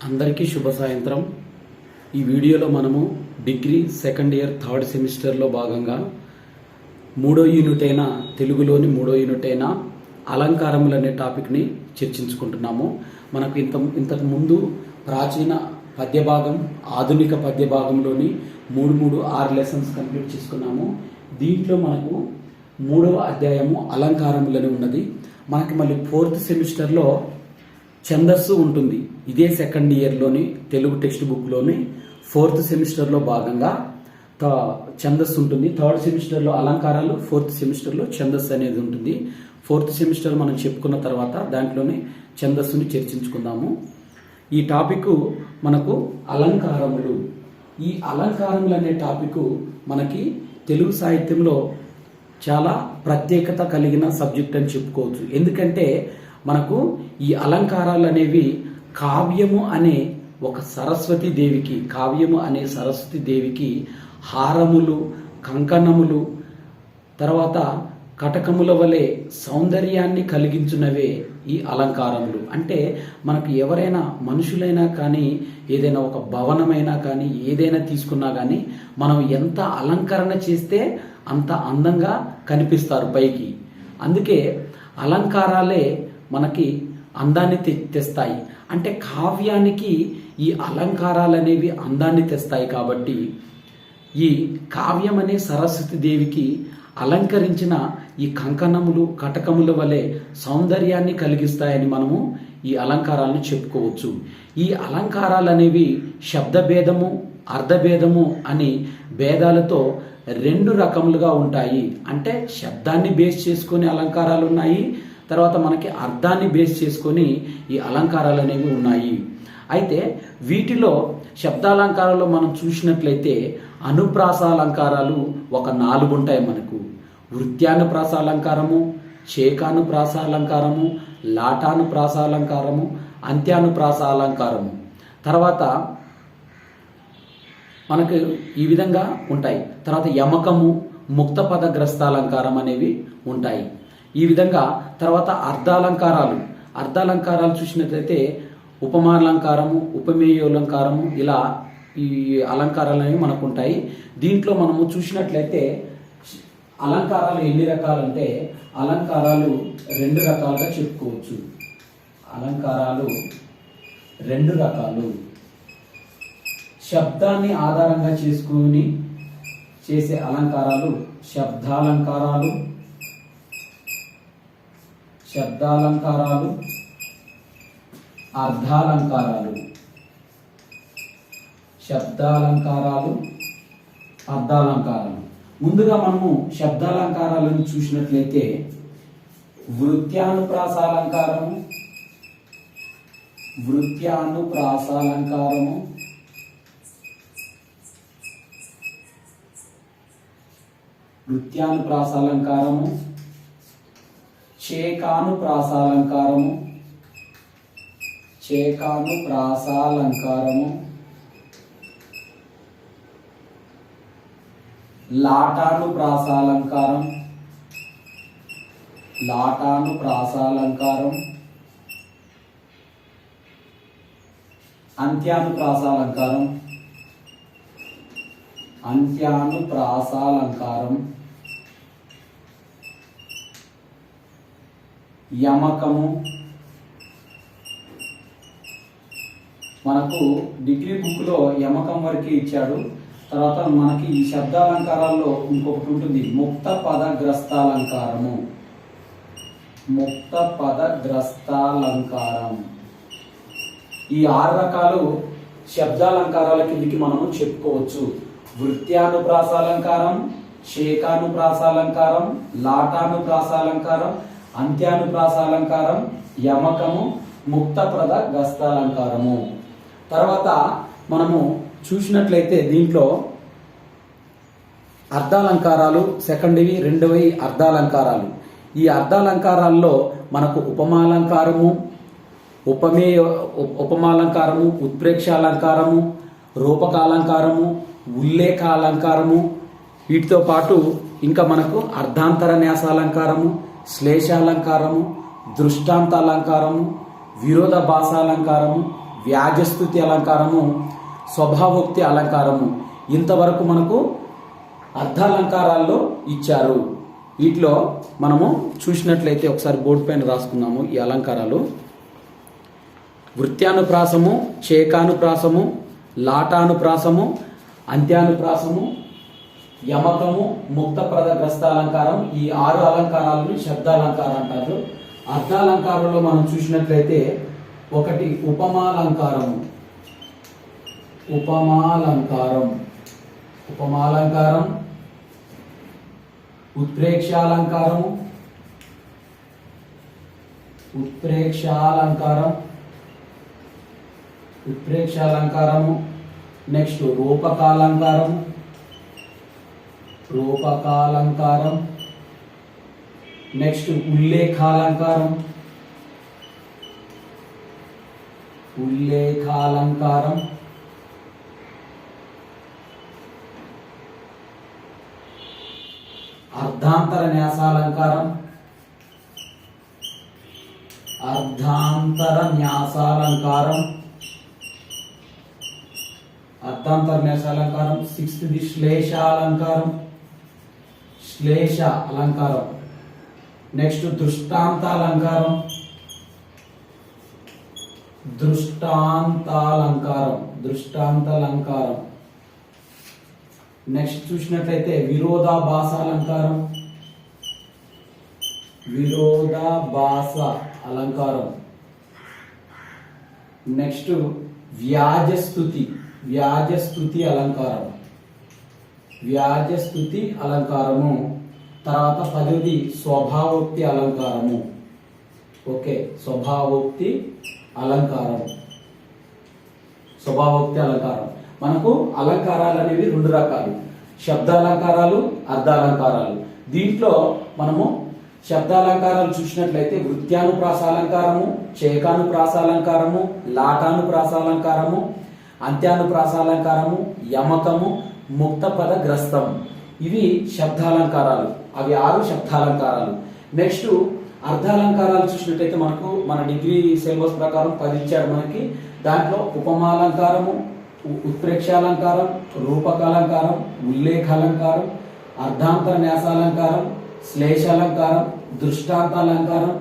అందరికీ శుభ సాయంత్రం. ఈ వీడియోలో మనము డిగ్రీ సెకండ్ ఇయర్ థర్డ్ సెమిస్టర్లో భాగంగా మూడో యూనిట్ అయిన తెలుగులోని మూడో యూనిట్ అయిన అలంకారములు అనే టాపిక్ని చర్చించుకుంటున్నాము. మనకు ఇంతకు ముందు ప్రాచీన పద్య భాగం, ఆధునిక పద్య భాగంలోని మూడు 6 లెసన్స్ కంప్లీట్ చేసుకున్నాము. దీంట్లో మనకు 3వ అధ్యాయము అలంకారములని ఉన్నది. మనకి మళ్ళీ 4th సెమిస్టర్లో ఛందస్సు ఉంటుంది. ఇదే సెకండ్ ఇయర్లోని తెలుగు టెక్స్ట్ బుక్లోని 4th సెమిస్టర్లో భాగంగా ఛందస్సు ఉంటుంది. 3rd సెమిస్టర్లో అలంకారాలు, 4th సెమిస్టర్లో ఛందస్సు అనేది ఉంటుంది. 4th సెమిస్టర్ మనం చెప్పుకున్న తర్వాత దాంట్లోనే ఛందస్సుని చర్చించుకుందాము. ఈ టాపిక్ మనకు అలంకారములు. ఈ అలంకారములు అనే టాపిక్ మనకి తెలుగు సాహిత్యంలో చాలా ప్రత్యేకత కలిగిన సబ్జెక్ట్ అని చెప్పుకోవచ్చు. ఎందుకంటే మనకు ఈ అలంకారాలు అనేవి కావ్యము అనే సరస్వతి దేవికి హారములు, కంకణములు, తర్వాత కటకముల వలె సౌందర్యాన్ని కలిగించున్నవే ఈ అలంకారములు. అంటే మనకు ఎవరైనా మనుషులైనా కానీ, ఏదైనా ఒక భవనమైనా కానీ, ఏదైనా తీసుకున్నా కానీ మనం ఎంత అలంకరణ చేస్తే అంత అందంగా కనిపిస్తారు పైకి. అందుకే అలంకారాలే మనకి అందాన్ని తెస్తాయి. అంటే కావ్యానికి ఈ అలంకారాలు అనేవి అందాన్ని తెస్తాయి. కాబట్టి ఈ కావ్యం అనే సరస్వతి దేవికి అలంకరించిన ఈ కంకణములు, కటకముల వలె సౌందర్యాన్ని కలిగిస్తాయని మనము ఈ అలంకారాలను చెప్పుకోవచ్చు. ఈ అలంకారాలు అనేవి శబ్దభేదము, అర్థభేదము అని భేదాలతో 2 రకములుగా ఉంటాయి. అంటే శబ్దాన్ని బేస్ చేసుకొని అలంకారాలు ఉన్నాయి, తర్వాత మనకి అర్థాన్ని బేస్ చేసుకొని ఈ అలంకారాలు అనేవి ఉన్నాయి. అయితే వీటిలో శబ్దాలంకారాల్లో మనం చూసినట్లయితే అనుప్రాసాలంకారాలు ఒక 4 ఉంటాయి మనకు. వృత్యానుప్రాసాలంకారము, చేకానుప్రాసాలంకారము, లాటానుప్రాసాలంకారము, అంత్యానుప్రాసాలంకారము. తర్వాత మనకు ఈ విధంగా ఉంటాయి. తర్వాత యమకము, ముక్తపదగ్రస్తాలంకారం అనేవి ఉంటాయి. ఈ విధంగా తర్వాత అర్ధాలంకారాలు చూసినట్లయితే ఉపమాలంకారము, ఉపమేయోలంకారము, ఇలా ఈ అలంకారాలు అనేవి మనకు ఉంటాయి. దీంట్లో మనము చూసినట్లయితే అలంకారాలు ఎన్ని రకాలంటే అలంకారాలు 2 రకాలుగా చెప్పుకోవచ్చు. అలంకారాలు 2 రకాలు. శబ్దాన్ని ఆధారంగా చేసుకుని చేసే అలంకారాలు శబ్దాలంకారాలు, అర్ధాలంకారాలు. శబ్దాలంకారాలు, అర్ధాలంకారాలు. ముందుగా మనము శబ్దాలంకారాలను చూసినట్లయితే వృత్యానుప్రాసాలంకారము, వృత్యానుప్రాసాలంకారము, చేకానుప్రాసాలంకారము, లాటానుప్రాసాలంకారం, అంత్యానుప్రాసాలంకారం, యమకము. మనకు డిగ్రీ బుక్లో యమకం వరకే ఇచ్చాడు. తర్వాత మనకి ఈ శబ్దాలంకారాల్లో ఇంకొకటి ఉంటుంది, ముక్త పదగ్రస్తాలంకారం. ఈ 6 రకాలు శబ్దాలంకారాల కిందికి మనము చెప్పుకోవచ్చు. వృత్యానుప్రాసాలంకారం, చేకానుప్రాసాలంకారం, లాటానుప్రాసాలంకారం, అంత్యానుప్రాసాలంకారం, యమకము, ముక్తపదగ్రస్తాలంకారము. తర్వాత మనము చూసినట్లయితే దీంట్లో అర్ధాలంకారాలు సెకండ్వి, 2వి అర్ధాలంకారాలు. ఈ అర్ధాలంకారాల్లో మనకు ఉపమాలంకారము, ఉత్ప్రేక్షాలంకారము, రూపకాలంకారము, ఉల్లేఖాలంకారము, వీటితో పాటు ఇంకా మనకు అర్ధాంతర న్యాసాలంకారము, శ్లేషాలంకారము, దృష్టాంతాలంకారము, విరోధ భాషాలంకారము, వ్యాజస్తుతి అలంకారము, స్వభావోక్తి అలంకారము. ఇంతవరకు మనకు అర్ధాలంకారాల్లో ఇచ్చారు. వీటిలో మనము చూసినట్లయితే ఒకసారి బోర్డు పైన రాసుకుందాము ఈ అలంకారాలు. వృత్యానుప్రాసము, చేకానుప్రాసము, లాటానుప్రాసము, అంత్యానుప్రాసము, యమకము, ముక్తప్రదగ్రస్త అలంకారం. ఈ 6 అలంకారాలను శబ్దాలంకారం అంటారు. అర్ధాలంకారంలో మనం చూసినట్లయితే ఒకటి ఉపమాలంకారము, ఉపమాలంకారం, ఉత్ప్రేక్షాలంకారము, ఉత్ప్రేక్షాలంకారము. నెక్స్ట్ రూపకాలంకారం, నెక్స్ట్ ఉల్లేఖాలంకారం, అర్ధాంతర న్యాసాలంకారం, సిక్స్త్ది శ్లేష అలంకారం. నెక్స్ట్ దృష్టాంతాలంకారం, నెక్స్ట్ చూసినట్లయితే విరోధాభాస అలంకారం. నెక్స్ట్ వ్యాజస్తుతి అలంకారము. తర్వాత 10ది స్వభావోక్తి అలంకారము. ఓకే, స్వభావోక్తి అలంకారం. మనకు అలంకారాలు అనేవి 2 రకాలు, శబ్దాలంకారాలు, అర్ధాలంకారాలు. దీంట్లో మనము శబ్దాలంకారాలు చూసినట్లయితే వృత్యానుప్రాస అలంకారము, చేకానుప్రాస అలంకారము, లాటానుప్రాస అలంకారము, అంత్యానుప్రాస అలంకారము, యమకము, ముక్తపదగ్రస్తం. ఇవి శబ్దాలంకారాలు. అవి 6 శబ్దాలంకారాలు. నెక్స్ట్ అర్ధాలంకారాలు చూసినట్లయితే మనకు మన డిగ్రీ సిలబస్ ప్రకారం 10 ఇచ్చాడు మనకి. దాంట్లో ఉపమాలంకారము, ఉత్ప్రేక్షాలంకారం, రూపకాలంకారం, ఉల్లేఖాలంకారం, అర్ధాంతర న్యాసాలంకారం, శ్లేషాలంకారం, దృష్టాంతాలంకారం,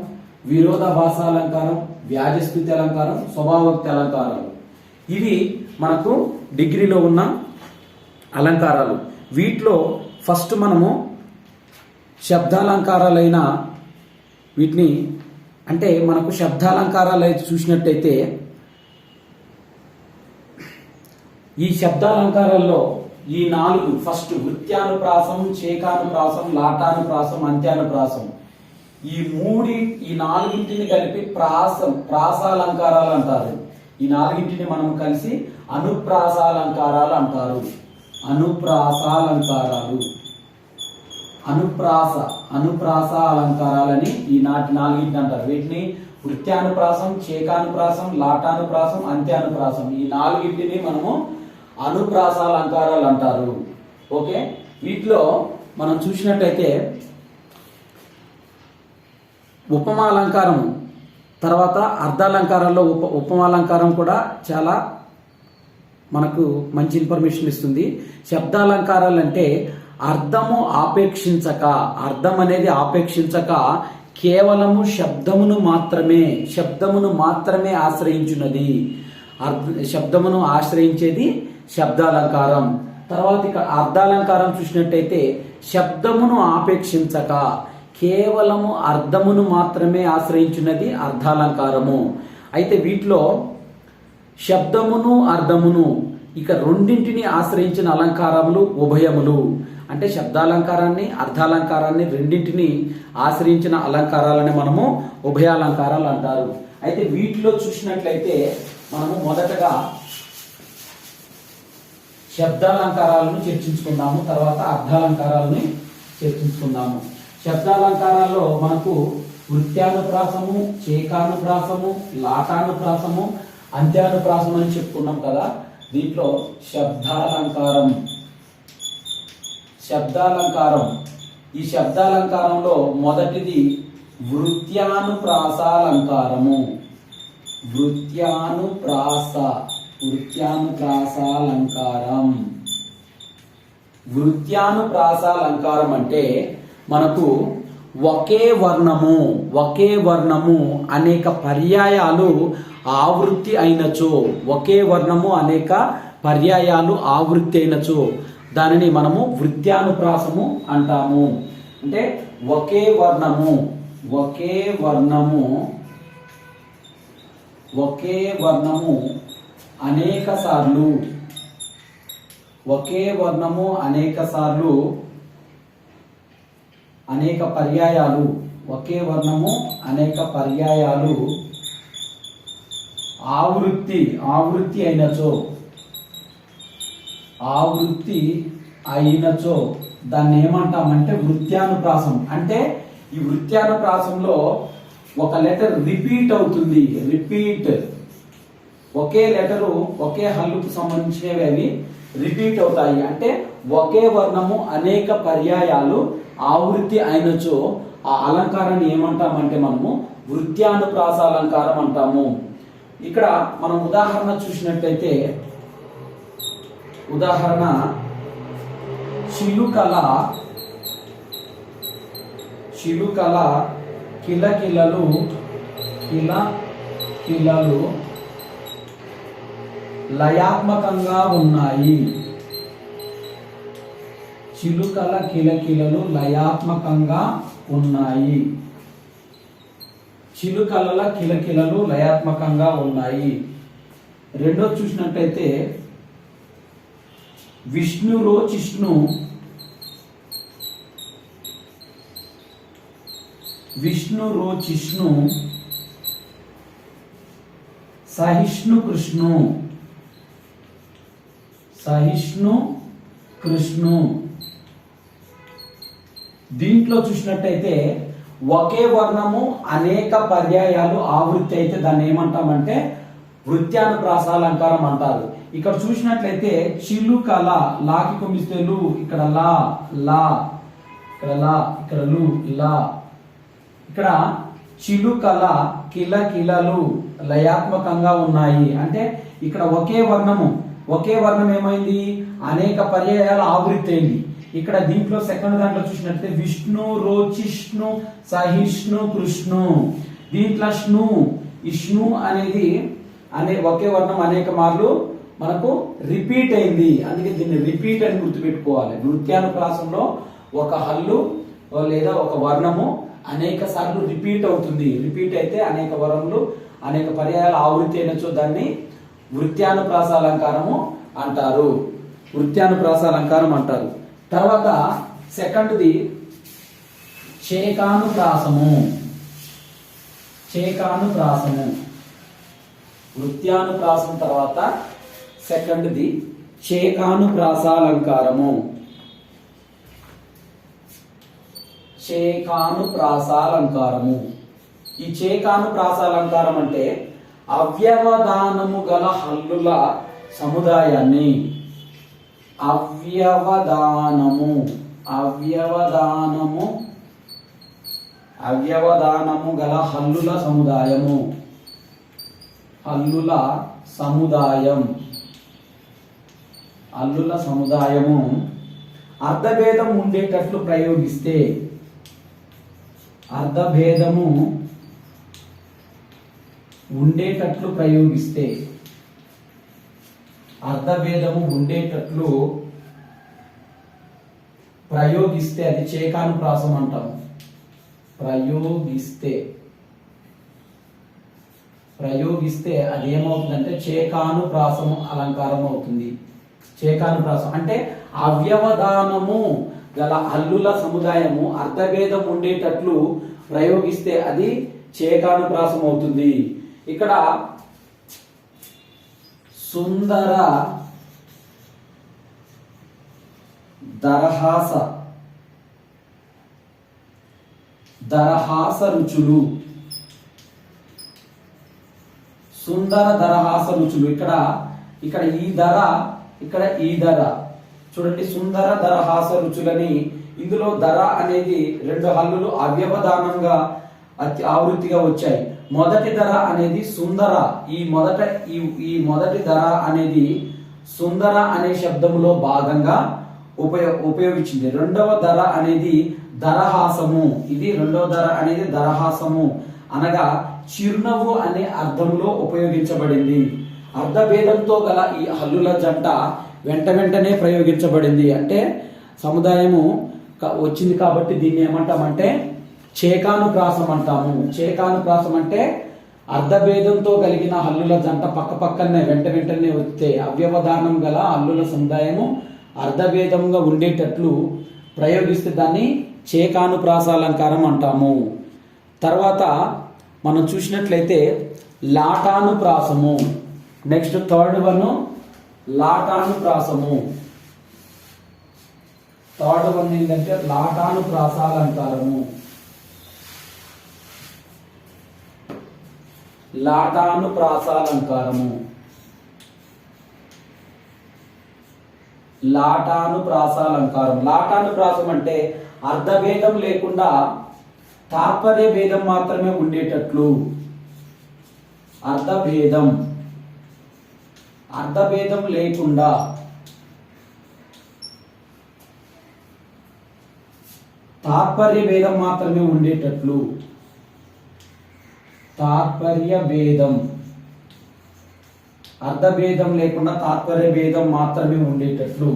విరోధాభాసాలంకారం, వ్యాజస్థితి అలంకారం, స్వభావోక్తి అలంకారాలు. ఇవి మనకు డిగ్రీలో ఉన్న అలంకారాలు. వీటిలో ఫస్ట్ మనము శబ్దాలంకారాలైన వీటిని అంటే మనకు శబ్దాలంకారాలు అయితే చూసినట్టయితే ఈ శబ్దాలంకారాల్లో ఈ 4 ఫస్ట్ వృత్యానుప్రాసం, చేకానుప్రాసం, లాటానుప్రాసం, అంత్యానుప్రాసం. ఈ 4ంటిని కలిపి ప్రాసాలంకారాలు అంటారు. ఈ 4ంటిని మనం కలిసి అనుప్రాసాలంకారాలు అంటారు. అనుప్రాస అలంకారాలని ఈ 4ంటిని అంటారు. వీటిని వృత్యానుప్రాసం, చేకానుప్రాసం, లాటానుప్రాసం, అంత్యానుప్రాసం. ఈ 4ంటిని మనము అనుప్రాసాలంకారాలు అంటారు. ఓకే, వీటిలో మనం చూసినట్టయితే ఉపమాలంకారం తర్వాత అర్ధాలంకారాల్లో ఉపమాలంకారం కూడా చాలా మనకు మంచి ఇన్ఫర్మేషన్ ఇస్తుంది. శబ్దాలంకారాలు అంటే అర్థం అనేది ఆపేక్షించక కేవలము శబ్దమును మాత్రమే ఆశ్రయించున్నది. శబ్దమును ఆశ్రయించేది శబ్దాలంకారం. తర్వాత ఇక అర్ధాలంకారం చూసినట్టయితే శబ్దమును ఆపేక్షించక కేవలము అర్థమును మాత్రమే ఆశ్రయించున్నది అర్ధాలంకారము. అయితే వీటిలో శబ్దమును అర్థమును ఇక 2ంటిని ఆశ్రయించిన అలంకారములు ఉభయములు. అంటే శబ్దాలంకారాన్ని, అర్ధాలంకారాన్ని 2ంటిని ఆశ్రయించిన అలంకారాలని మనము ఉభయాలంకారాలు అంటారు. అయితే వీటిలో చూసినట్లయితే మనము మొదటగా శబ్దాలంకారాలను చర్చించుకుందాము, తర్వాత అర్ధాలంకారాలని చర్చించుకుందాము. శబ్దాలంకారాల్లో మనకు వృత్యానుప్రాసము, చేకానుప్రాసము, లాటానుప్రాసము, అంత్యానుప్రాసం అని చెప్పుకున్నాం కదా. దీంట్లో శబ్దాలంకారం ఈ శబ్దాలంకారంలో మొదటిది వృత్యానుప్రాసాలంకారము. వృత్యానుప్రాసాలంకారం. వృత్యానుప్రాసాలంకారం అంటే మనకు ఒకే వర్ణము అనేక పర్యాయాలు ఆవృత్తి అయినచో, ఒకే వర్ణము అనేక పర్యాయాలు ఆవృత్తి అయినచో దానిని మనము వృత్యానుప్రాసము అంటాము. అంటే ఒకే వర్ణము అనేక సార్లు అనేక పర్యాయాలు ఆవృత్తి అయినచో దాన్ని ఏమంటామంటే వృత్యానుప్రాసం. అంటే ఈ వృత్యానుప్రాసంలో ఒక లెటర్ రిపీట్ అవుతుంది. ఒకే లెటరు ఒకే హల్లుకు సంబంధించినవి అవి రిపీట్ అవుతాయి. అంటే ఒకే వర్ణము అనేక పర్యాయాలు ఆవృత్తి అయినచో ఆ అలంకారాన్ని ఏమంటామంటే మనము వృత్యానుప్రాస అలంకారం అంటాము. ఇక్కడ మనం ఉదాహరణ చూసినట్లయితే, ఉదాహరణ చిలుకల కిలకిలలు లయాత్మకంగా ఉన్నాయి. చిలుకల కిలకిలలు లయాత్మకంగా ఉన్నాయి. చిలుకల కిలకిలలు లయాత్మకంగా ఉన్నాయి. రెండో చూసినట్లయితే విష్ణురో చిష్ణు సహిష్ణు కృష్ణు. దీంట్లో చూసినట్టయితే ఒకే వర్ణము అనేక పర్యాయాలు ఆవృత్తి అయితే దాన్ని ఏమంటామంటే వృత్యానుప్రాసాలంకారం అంటారు. ఇక్కడ చూసినట్లయితే చిలుకల లాకి కొమ్మిస్తే లు, ఇక్కడ లా, ఇక్కడ లా, ఇక్కడ లు, లా. ఇక్కడ చిలుకల కిలకిలలు లయాత్మకంగా ఉన్నాయి. అంటే ఇక్కడ ఒకే వర్ణం ఏమైంది, అనేక పర్యాయాలు ఆవృత్తి అయింది. ఇక్కడ దీంట్లో సెకండ్ దాంట్లో చూసినట్లయితే విష్ణు రోచిష్ణు సహిష్ణు కృష్ణు. దీంట్లో ఇష్ణు అనేది ఒకే వర్ణం అనేక మార్లు మనకు రిపీట్ అయింది. అందుకే దీన్ని రిపీట్ అని గుర్తుపెట్టుకోవాలి. వృత్యానుప్రాసంలో ఒక హల్లు లేదా ఒక వర్ణము అనేక సార్లు రిపీట్ అవుతుంది. రిపీట్ అయితే అనేక వర్ణములు అనేక పర్యాయాలు ఆవృత్తి అయినచో దాన్ని వృత్యానుప్రాసాలంకారము అంటారు. తర్వాత సెకండ్ది చేకానుప్రాసము. వృత్యానుప్రాసం తర్వాత సెకండ్ది చేకానుప్రాసాలంకారము. ఈ చేకానుప్రాసాలంకారం అంటే అవ్యవధానము గల హల్లుల సముదాయాన్ని, అవ్యవధానము గల హల్లుల సముదాయము అర్ధభేదం ఉండేటట్లు ప్రయోగిస్తే, అర్ధభేదము ఉండేటట్లు ప్రయోగిస్తే అది చేకానుప్రాసం అంటాము. ప్రయోగిస్తే అది ఏమవుతుందంటే చేకానుప్రాసము అలంకారం అవుతుంది. చేకానుప్రాసం అంటే అవ్యవధానము గల హల్లుల సముదాయము అర్ధభేదం ఉండేటట్లు ప్రయోగిస్తే అది చేకానుప్రాసం అవుతుంది. ఇక్కడ సుందర దరహాస రుచులు. ఇక్కడ ఈ ధర, ఇక్కడ ఈ ధర చూడండి. సుందర దరహాస రుచులని, ఇందులో ధర అనేది రెండు హల్లులు అవ్యవధానంగా ఆవృత్తిగా వచ్చాయి. మొదటి ధర అనేది సుందర. ఈ మొదటి ధర అనేది సుందర అనే శబ్దంలో భాగంగా ఉపయోగించింది. రెండవ ధర అనేది దరహాసము. ఇది రెండవ ధర అనేది దరహాసము అనగా చిరునవ్వు అనే అర్థంలో ఉపయోగించబడింది. అర్ధభేదంతో గల ఈ హల్లుల జంట వెంటనే ప్రయోగించబడింది. అంటే సముదాయము వచ్చింది కాబట్టి దీన్ని ఏమంటామంటే చేకానుప్రాసం అంటాము. చేకానుప్రాసం అంటే అర్ధభేదంతో కలిగిన హల్లుల జంట పక్కనే వెంటనే వస్తే అవ్యవధానం గల హల్లుల సముదాయము అర్ధభేదంగా ఉండేటట్లు ప్రయోగిస్తే దాన్ని చేకానుప్రాసాలంకారం అంటాము. తర్వాత మనం చూసినట్లయితే లాటానుప్రాసము. నెక్స్ట్ థర్డ్ వన్ లాటానుప్రాసము. థర్డ్ వన్ ఏంటంటే లాటానుప్రాసాలంకారము. లాటానుప్రాసాలంకారము. లాటానుప్రాసాలంకారం. లాటానుప్రాసం అంటే అర్ధభేదం లేకుండా తాత్పర్య భేదం మాత్రమే ఉండేటట్లు. అర్ధభేదం లేకుండా తాత్పర్య భేదం మాత్రమే ఉండేటట్లు. తాత్పర్య భేదం, అర్ధభేదం లేకుండా తాత్పర్య భేదం మాత్రమే ఉండేటట్లు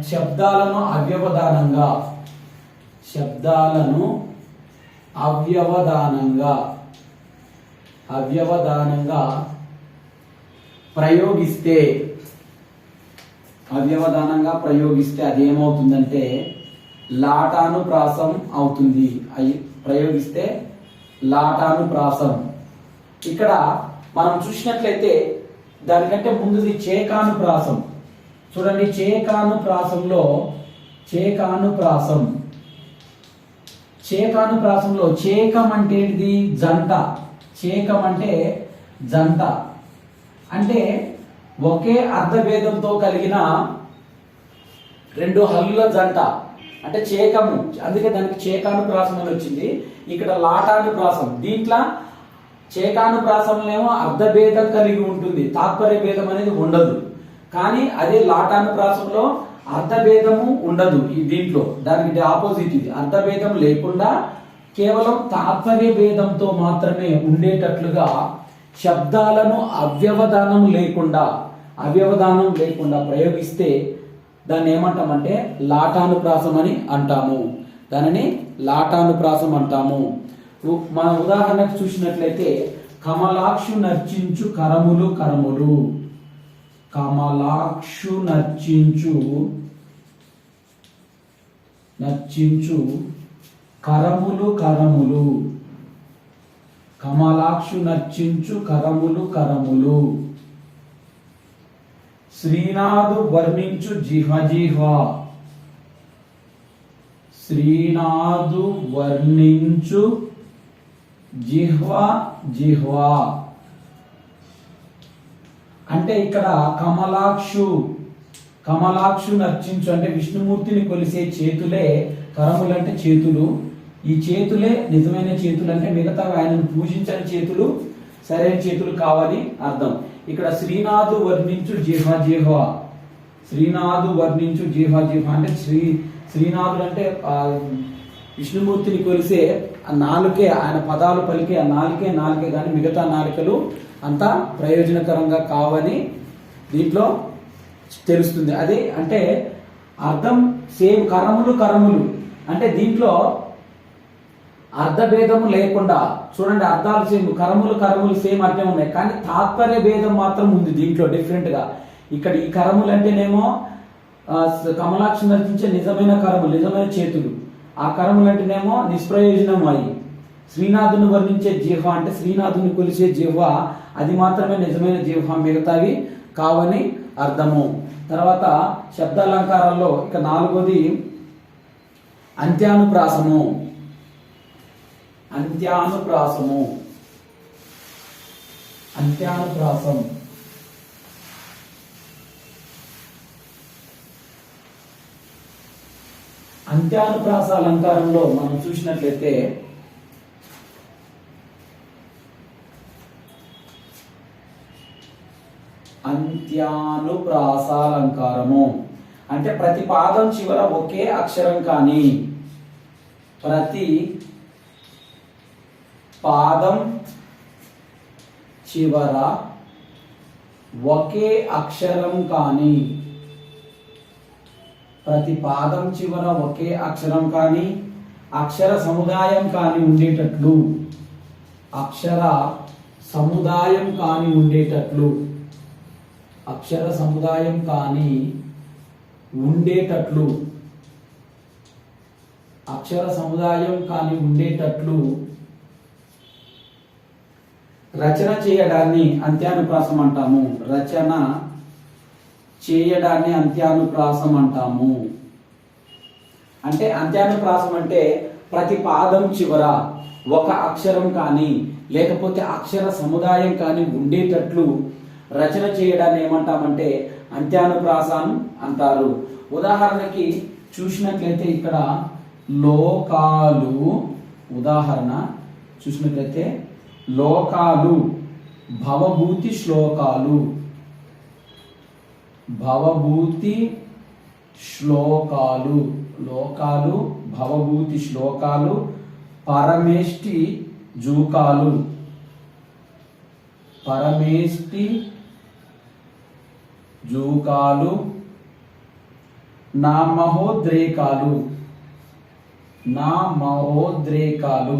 శబ్దాలను అవ్యవధానంగా ప్రయోగిస్తే అదేమవుతుందంటే లాటానుప్రాసం అవుతుంది. ప్రయోగిస్తే లాటానుప్రాసం. ఇక్కడ మనం చూసినట్లయితే దానికంటే ముందుది చేకానుప్రాసం. చూడండి, చేకానుప్రాసంలో చేకం అంటే ఏంటిది? జంట. చేకం అంటే జంట. అంటే ఒకే అర్ధభేదంతో కలిగిన రెండు హల్లుల జంట అంటే చేకము. అందుకే దానికి చేకానుప్రాసం అని వచ్చింది. ఇక్కడ లాటానుప్రాసం. దీంట్లో చేకానుప్రాసంలో అర్ధభేదం కలిగి ఉంటుంది, తాత్పర్య భేదం అనేది ఉండదు. కానీ అదే లాటానుప్రాసంలో అర్ధభేదము ఉండదు. దీంట్లో దానికి ఆపోజిట్ ఇది. అర్ధభేదం లేకుండా కేవలం తాత్పర్య భేదంతో మాత్రమే ఉండేటట్లుగా శబ్దాలను అవ్యవధానం లేకుండా ప్రయోగిస్తే దాన్ని ఏమంటామంటే లాటానుప్రాసం అని అంటాము. దానిని లాటానుప్రాసం అంటాము. మన ఉదాహరణకు చూసినట్లయితే కమలాక్షు నర్చించు కరములు కరములు. కమలాక్షు నర్చించు కరములు కరములు. కమలాక్షు నర్చించు కరములు కరములు. శ్రీనాథు వర్ణించు జిహ్వ. శ్రీనాథు వర్ణించు జిహ్వ. అంటే ఇక్కడ కమలాక్షు నర్చించు అంటే విష్ణుమూర్తిని కొలిసే చేతులే. కరములు అంటే చేతులు. ఈ చేతులే నిజమైన చేతులు. అంటే మిగతా ఆయనను పూజించని చేతులు సరైన చేతులు కావాలి అర్థం. ఇక్కడ శ్రీనాథు వర్ణించు జిహ్వ. శ్రీనాథు వర్ణించు జిహ్వ అంటే శ్రీనాథుడు అంటే విష్ణుమూర్తిని కొలిసే ఆ నాలుకే, ఆయన పదాలు పలికే ఆ నాలుకే కానీ మిగతా నాలుకలు అంతా ప్రయోజనకరంగా కావని దీంట్లో తెలుస్తుంది. అదే అంటే అర్థం సేమ్. కరములు అంటే దీంట్లో అర్ధభేదము లేకుండా. చూడండి, అర్థాలు సేమ్, కరములు సేమ్ అర్థం ఉన్నాయి, కానీ తాత్పర్య భేదం మాత్రం ఉంది దీంట్లో డిఫరెంట్ గా. ఇక్కడ ఈ కరములు అంటేనేమో కమలాక్షి నర్చించే నిజమైన కరములు, నిజమైన చేతులు. ఆ కరములు అంటేనేమో నిష్ప్రయోజనం అయ్యి. శ్రీనాథుని వర్ణించే జిహ్వ అంటే శ్రీనాథుని కొలిసే జిహ్వ, అది మాత్రమే నిజమైన జిహ్వ, మిగతావి కావని అర్థము. తర్వాత శబ్దాలంకారాల్లో ఇక నాలుగోది అంత్యానుప్రాసము. అంత్యానుప్రాస అలంకారంలో మనం చూసినట్లయితే అంత్యానుప్రాసాలంకారము అంటే ప్రతి పాదం చివర ఒకే అక్షరం కానీ ప్రతి పాదం చివర ఒకే అక్షరం కానీ ప్రతి పాదం చివర ఒకే అక్షరం కానీ అక్షర సముదాయం కానీ ఉండేటట్లు అక్షర సముదాయం కానీ ఉండేటట్లు అక్షర సముదాయం కానీ ఉండేటట్లు అక్షర సముదాయం కానీ ఉండేటట్లు రచన చేయడాన్ని అంత్యానుప్రాసం అంటాము. రచన చేయడాన్ని అంత్యానుప్రాసం అంటాము. అంటే అంత్యానుప్రాసం అంటే ప్రతి పాదం చివర ఒక అక్షరం కానీ లేకపోతే అక్షర సముదాయం కానీ ఉండేటట్లు రచన చేయడాన్ని ఏమంటామంటే అంత్యానుప్రాసం అంటారు. ఉదాహరణకి చూసినట్లయితే ఇక్కడ లోకాలు, ఉదాహరణ చూసినట్లయితే లోకాలు భవభూతి శ్లోకాలు, భవభూతి శ్లోకాలు, లోకాలు భవభూతి శ్లోకాలు, పరమేష్టి జూకాలు, పరమేష్టి జూకాలు, నా మహోద్రేకాలు, నా మహోద్రేకాలు.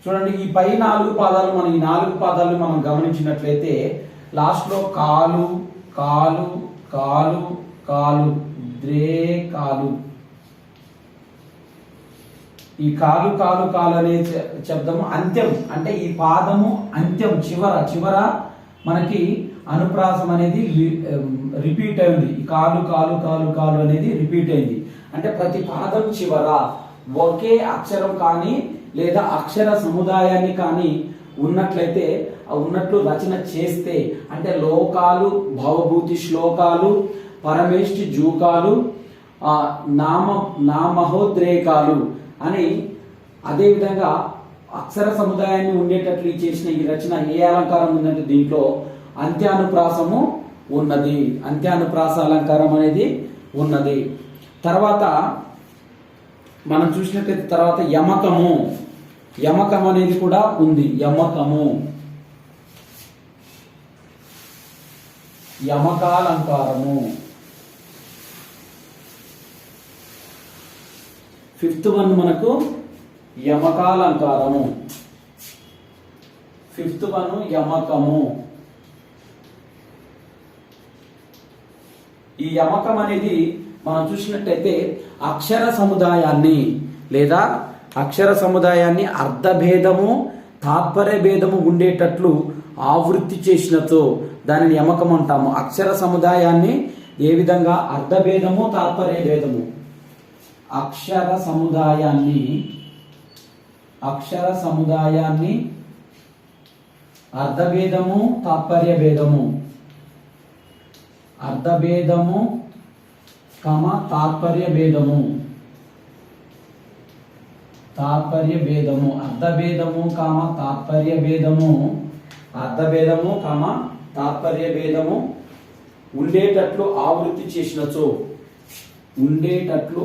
చూడండి ఈ పై 4 పాదాలు మనం ఈ 4 పాదాలు మనం గమనించినట్లయితే లాస్ట్ లో కాలు కాలు కాలు కాలు ద్రేకాలు. ఈ కాలు కాలు కాలు అనే శబ్దము అంత్యం అంటే ఈ పాదము అంత్యం చివర మనకి అనుప్రాసం అనేది రిపీట్ అయింది. ఈ కాలు కాలు కాలు కాలు అనేది రిపీట్ అయింది. అంటే ప్రతి పాదం చివర ఒకే అక్షరం కానీ లేదా అక్షర సముదాయాన్ని కానీ ఉన్నట్లయితే ఉన్నట్లు రచన చేస్తే అంటే లోకాలు భవభూతి శ్లోకాలు, పరమేష్టి జూకాలు, నామహోద్రేకాలు అని అదేవిధంగా అక్షర సముదాయాన్ని ఉండేటట్లు చేసిన ఈ రచన ఏ అలంకారం ఉందంటే దీంట్లో అంత్యానుప్రాసము ఉన్నది. అంత్యానుప్రాస అలంకారం అనేది ఉన్నది. తర్వాత మనం చూసినట్లయితే తర్వాత యమకము, యమకం అనేది కూడా ఉంది. యమకము యమకాలంకారము. 5th వన్ మనకు యమకాలంకారము. 5th one యమకము. ఈ యమకం అనేది మనం చూసినట్టయితే అక్షర సముదాయాన్ని లేదా అక్షర సముదాయాన్ని అర్థభేదము తాత్పర్య భేదము ఉండేటట్లు ఆవృత్తి చేసినతో దానిని యమకం అంటాము. అక్షర సముదాయాన్ని ఏ విధంగా అర్థభేదము తాత్పర్య భేదము అక్షర సముదాయాన్ని అర్థభేదము తాత్పర్య భేదము అర్థభేదము తాత్పర్య భేదము అర్థభేదము తాత్పర్య భేదము అర్థభేదము తాత్పర్య భేదము ఉండేటట్లు ఆవృత్తి చేసినచో ఉండేటట్లు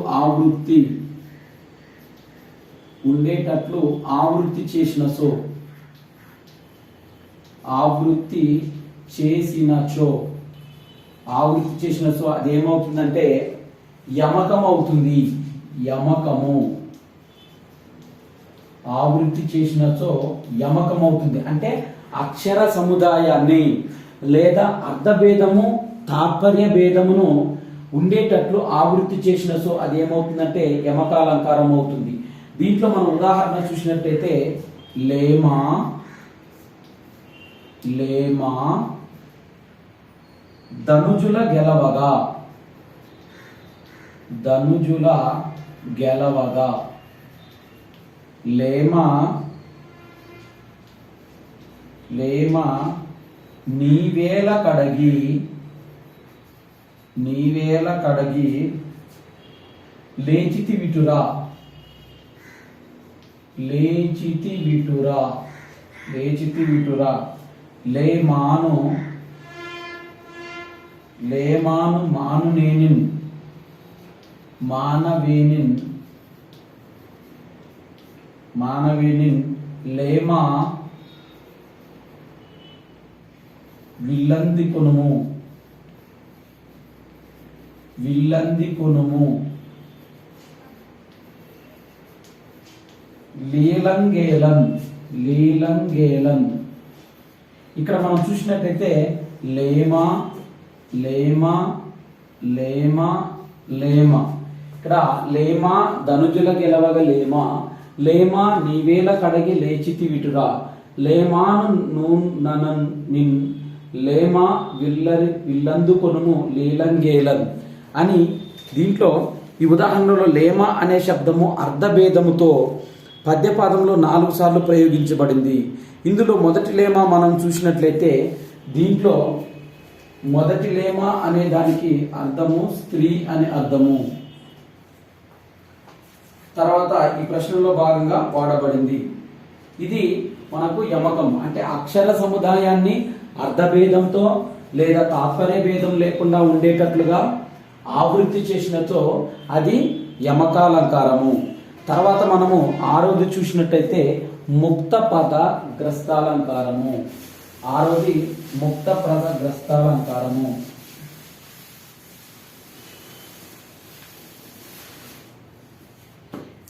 ఆవృత్తి చేసినచో అదేమవుతుందంటే యమకం అవుతుంది. యమకము ఆవృత్తి చేసినచో యమకం అవుతుంది. అంటే అక్షర సముదాయాన్ని లేదా అర్థభేదము తాత్పర్య భేదమును ఉండేటట్లు ఆవృత్తి చేసినచో అదేమవుతుందంటే యమకాలంకారం అవుతుంది. దీంట్లో మనం ఉదాహరణ చూసినట్లయితే లేమా ధనుజుల గెలవగా లేమా నీవేల కడగి నీవేల కడగి లేచితి విటురా, లేచితి విటురా, లేచితి విటురా, లేమాను, లేమాను మానునేనిన్, మానవేనిన్, మానవేనిన్, లేమా విల్లంది కొనుము, విల్లంది కొనుము, లీలంగేలన్, లీలంగేలన్. ఇక్కడ మనం చూసినట్టయితే లేమా, లేమా, లేమా, లేమ. ఇక్కడ లేమా ధనుజుల గెలవగ లేమా, లేమా నీవేల కడగి లేచితి విటురా, లేమాను నిన్, లేమా విల్లందు కొనుము లీలంగేలన్ అని. దీంట్లో ఈ ఉదాహరణలో లేమా అనే శబ్దము అర్ధభేదముతో పద్యపాదంలో 4 సార్లు ప్రయోగించబడింది. ఇందులో మొదటి లేమా మనం చూసినట్లయితే దీంట్లో మొదటి లేమా అనే దానికి అర్థము స్త్రీ అని అర్థము. తర్వాత ఈ ప్రశ్నలో భాగంగా వాడబడింది. ఇది మనకు యమకం అంటే అక్షర సముదాయాన్ని అర్ధభేదంతో లేదా తాత్పర్య భేదం లేకుండా ఉండేటట్లుగా ఆవృత్తి చేసినతో అది యమకాలంకారము. తర్వాత మనము 6వది చూసినట్టయితే ముక్త పద గ్రస్తాలంకారము. 6వది ముక్త పద గ్రస్తాలంకారము.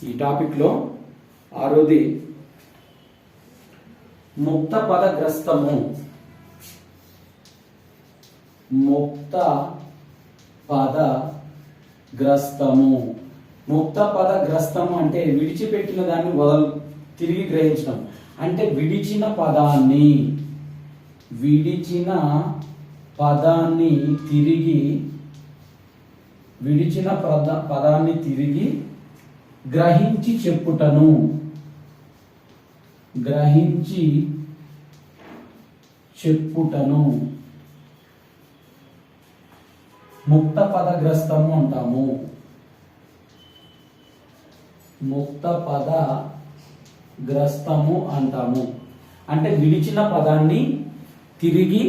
ఈ టాపిక్ లో 6వది ముక్త పద గ్రస్తము. ముక్త పద గ్రస్తము. ముక్త పద గ్రస్తము అంటే విడిచిపెట్టిన దాన్ని తిరిగి గ్రహించడం. అంటే విడిచిన పదాన్ని తిరిగి గ్రహించి చెప్పుటను, గ్రహించి చెప్పుటను ముక్త పదగ్రస్తము అంటాము. ముక్త పద గ్రస్తము అంటాము. అంటే విడిచిన పదాన్ని తిరిగి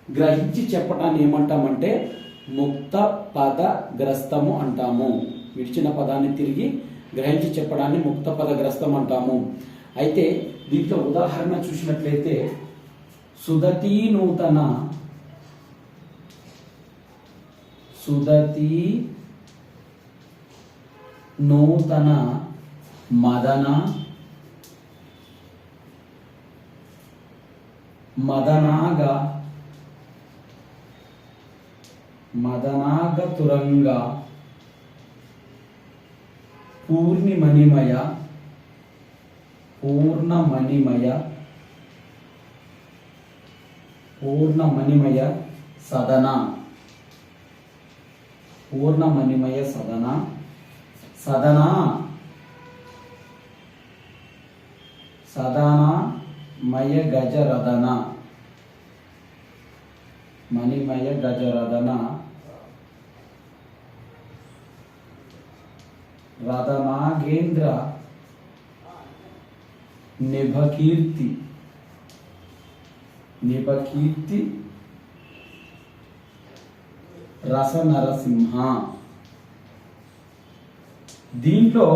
గ్రహించి చెప్పటాన్ని ఏమంటామంటే ముక్త పద గ్రస్తము అంటాము. విడిచిన పదాన్ని తిరిగి గ్రహించి చెప్పడాన్ని ముక్త పద గ్రస్తం అంటాము. అయితే దీంట్లో ఉదాహరణ చూసినట్లయితే సుదతి నూతన, సుదతి నూతన మదన, మదనాగ తురంగ పూర్ణమణిమయ సదన, పూర్ణమణిమయ సదన, సదనమయ గజరదన, మణిమయ గజరదన, రదనాగేంద్ర నిభకీర్తి, రస నరసింహ. దీంట్లో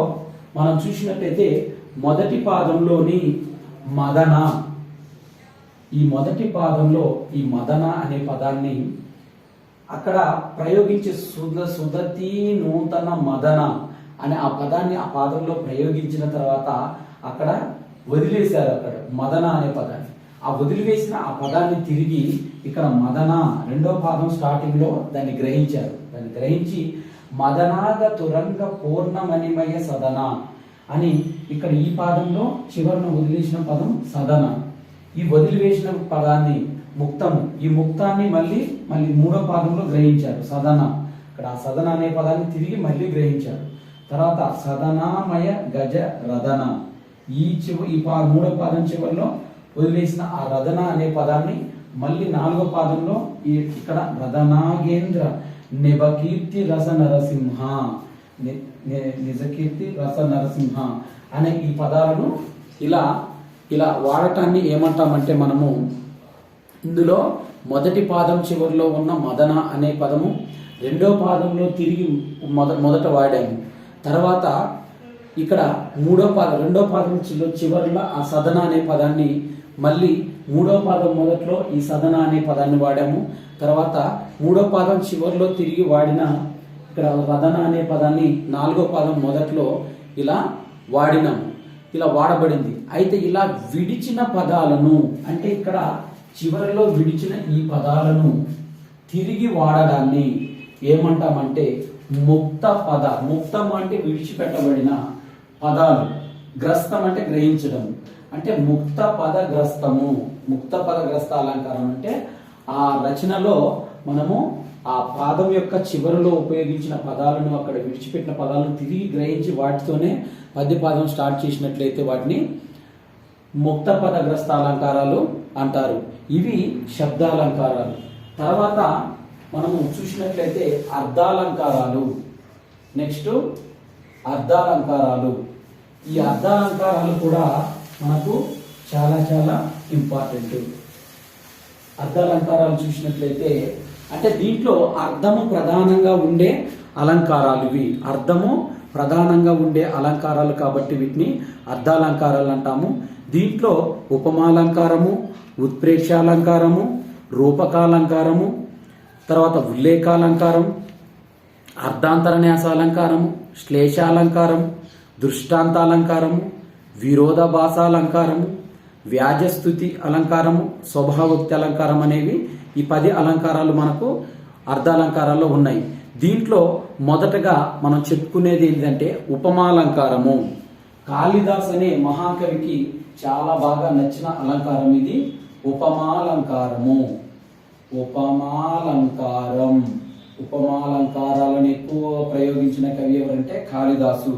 మనం చూసినట్టయితే మొదటి పాదంలోని మదన, ఈ మొదటి పాదంలో ఈ మదన అనే పదాన్ని అక్కడ ప్రయోగించే సుదతి నూతన మదన అనే ఆ పదాన్ని ఆ పాదంలో ప్రయోగించిన తర్వాత అక్కడ వదిలేశారు. అక్కడ మదన అనే పదాన్ని ఆ వదిలివేసిన ఆ పదాన్ని తిరిగి ఇక్కడ మదన రెండో పాదం స్టార్టింగ్ లో దాన్ని గ్రహించారు. దాన్ని గ్రహించి మదనాగ తురంగ పూర్ణమణిమయ సదన అని ఇక్కడ ఈ పాదంలో చివరిన వదిలేసిన పదం సదన. ఈ వదిలివేసిన పదాన్ని ముక్తము, ఈ ముక్తాన్ని మళ్ళీ మూడో పాదంలో గ్రహించారు సదన. ఇక్కడ ఆ సదన అనే పదాన్ని తిరిగి మళ్ళీ గ్రహించారు. తర్వాత సదనామయ గజ రదన, ఈ మూడో పాదం చివరిలో వదిలేసిన ఆ రదన అనే పదాన్ని మళ్ళీ 4వ పాదంలో ఇక్కడ రథనాగేంద్ర నిభకీర్తి రస నరసింహ, నిజకీర్తి రస నరసింహ అనే ఈ పదాలను ఇలా ఇలా వాడటాన్ని ఏమంటామంటే మనము ఇందులో మొదటి పాదం చివరిలో ఉన్న మదన అనే పదము రెండో పాదంలో తిరిగి మొదట వాడాము. తర్వాత ఇక్కడ రెండో పాదం చివరిలో ఆ సదన అనే పదాన్ని మళ్ళీ మూడో పాదం మొదట్లో ఈ సదన అనే పదాన్ని వాడాము. తర్వాత మూడో పాదం చివరిలో తిరిగి వాడిన ఇక్కడ రదన అనే పదాన్ని 4వ పాదం మొదట్లో ఇలా వాడినాము, ఇలా వాడబడింది. అయితే ఇలా విడిచిన పదాలను అంటే ఇక్కడ చివరిలో విడిచిన ఈ పదాలను తిరిగి వాడడాన్ని ఏమంటామంటే ముక్త పద. ముక్తం అంటే విడిచిపెట్టబడిన పదాలు, గ్రస్తం అంటే గ్రహించడం, అంటే ముక్త పదగ్రస్తము. ముక్త పదగ్రస్త అలంకారం అంటే ఆ రచనలో మనము ఆ పాదం యొక్క చివరిలో ఉపయోగించిన పదాలను, అక్కడ విడిచిపెట్టిన పదాలను తిరిగి గ్రహించి వాటితోనే పద్యపాదం స్టార్ట్ చేసినట్లయితే వాటిని ముక్త పదగ్రస్త అలంకారాలు అంటారు. ఇవి శబ్దాలంకారాలు. తర్వాత మనము చూసినట్లయితే అర్ధాలంకారాలు. నెక్స్ట్ అర్ధాలంకారాలు. ఈ అర్ధాలంకారాలు కూడా మనకు చాలా చాలా ఇంపార్టెంట్. అర్ధాలంకారాలు చూసినట్లయితే అంటే దీంట్లో అర్థము ప్రధానంగా ఉండే అలంకారాలు ఇవి. అర్థము ప్రధానంగా ఉండే అలంకారాలు కాబట్టి వీటిని అర్ధాలంకారాలు అంటాము. దీంట్లో ఉపమాలంకారము, ఉత్ప్రేక్షాలంకారము, రూపకాలంకారము, తర్వాత ఉల్లేఖాలంకారం, అర్ధాంతరన్యాసాలంకారము, శ్లేషాలంకారం, దృష్టాంతాలంకారము, విరోధభాసాలంకారము, వ్యాజస్థుతి అలంకారము, స్వభావోక్తి అలంకారం అనేవి ఈ 10 అలంకారాలు మనకు అర్ధాలంకారాల్లో ఉన్నాయి. దీంట్లో మొదటగా మనం చెప్పుకునేది ఏంటంటే ఉపమాలంకారము. కాళిదాస్ అనే మహాకవికి చాలా బాగా నచ్చిన అలంకారం ఇది ఉపమాలంకారము. ఉపమాలంకారాలను ఎక్కువ ప్రయోగించిన కవి ఎవరంటే కాళిదాసు.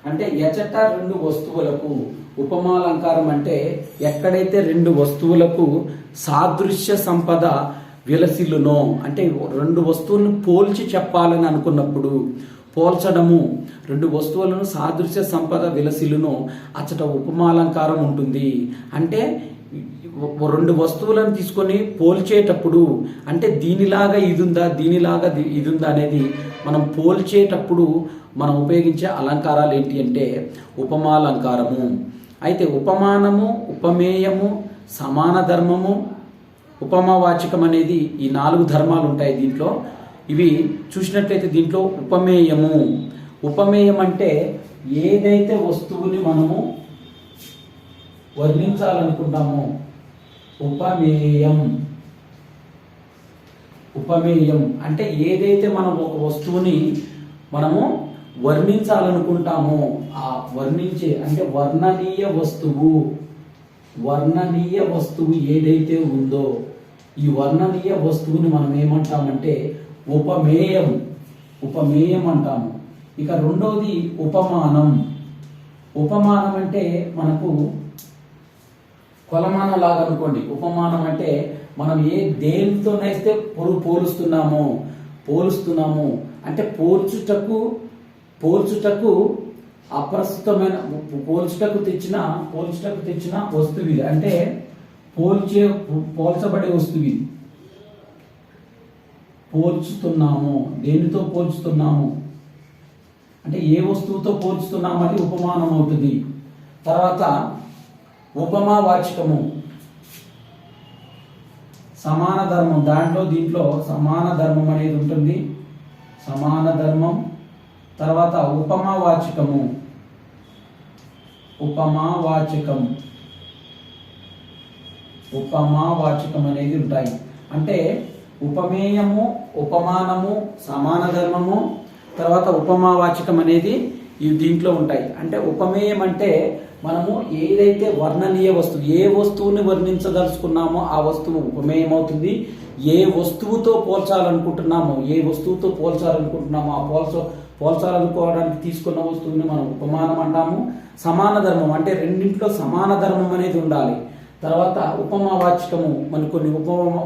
అంటే ఎచట 2 వస్తువులకు ఉపమాలంకారం అంటే ఎక్కడైతే 2 వస్తువులకు సాదృశ్య సంపద విలసిల్లునో, అంటే 2 వస్తువులను పోల్చి చెప్పాలని అనుకున్నప్పుడు పోల్చడము, 2 వస్తువులను సాదృశ్య సంపద విలసిల్లునో అచ్చట ఉపమాలంకారం ఉంటుంది. అంటే 2 వస్తువులను తీసుకొని పోల్చేటప్పుడు అంటే దీనిలాగా ఇదుందా, దీనిలాగా ఇదుందా అనేది మనం పోల్చేటప్పుడు మనం ఉపయోగించే అలంకారాలు ఏంటి అంటే ఉపమాలంకారము. అయితే ఉపమానము, ఉపమేయము, సమాన ధర్మము, ఉపమావాచకం అనేది ఈ 4 ధర్మాలు ఉంటాయి దీంట్లో. ఇవి చూసినట్లయితే దీంట్లో ఉపమేయం అంటే ఏదైతే వస్తువుని మనము వర్ణించాలనుకుంటామో ఉపమేయం అంటే ఏదైతే మనం ఒక వస్తువుని మనము వర్ణించాలనుకుంటామో ఆ వర్ణించే అంటే వర్ణనీయ వస్తువు ఏదైతే ఉందో ఈ వర్ణనీయ వస్తువుని మనం ఏమంటామంటే ఉపమేయం అంటాము. ఇక రెండోది ఉపమానం అంటే మనకు కొలమానం లాగా అనుకోండి. ఉపమానం అంటే మనం దేనితోనైతే పోలుస్తున్నాము అంటే పోల్చుటకు అప్రస్తుతమైన పోల్చుటకు తెచ్చిన వస్తువు ఇది. అంటే పోల్చబడే వస్తువు ఇది. పోల్చుతున్నాము, దేనితో పోల్చుతున్నాము అంటే ఏ వస్తువుతో పోల్చుతున్నాము అది ఉపమానం అవుతుంది. తర్వాత ఉపమావాచకము సమాన ధర్మం. దీంట్లో సమాన ధర్మం అనేది ఉంటుంది. సమాన ధర్మం. తర్వాత ఉపమావాచకం అనేది ఉంటాయి. అంటే ఉపమేయము, ఉపమానము, సమాన ధర్మము, తర్వాత ఉపమావాచకం అనేది ఇవి దీంట్లో ఉంటాయి. అంటే ఉపమేయం అంటే మనము ఏదైతే వర్ణనీయ వస్తువు, ఏ వస్తువుని వర్ణించదలుచుకున్నామో ఆ వస్తువు ఉపమేయం అవుతుంది. ఏ వస్తువుతో పోల్చాలనుకుంటున్నామో ఆ పోల్చాలనుకోవడానికి తీసుకున్న వస్తువుని మనం ఉపమానం అంటాము. సమాన ధర్మం అంటే రెండింటిలో సమాన ధర్మం అనేది ఉండాలి. తర్వాత ఉపమావాచకము, మనకు కొన్ని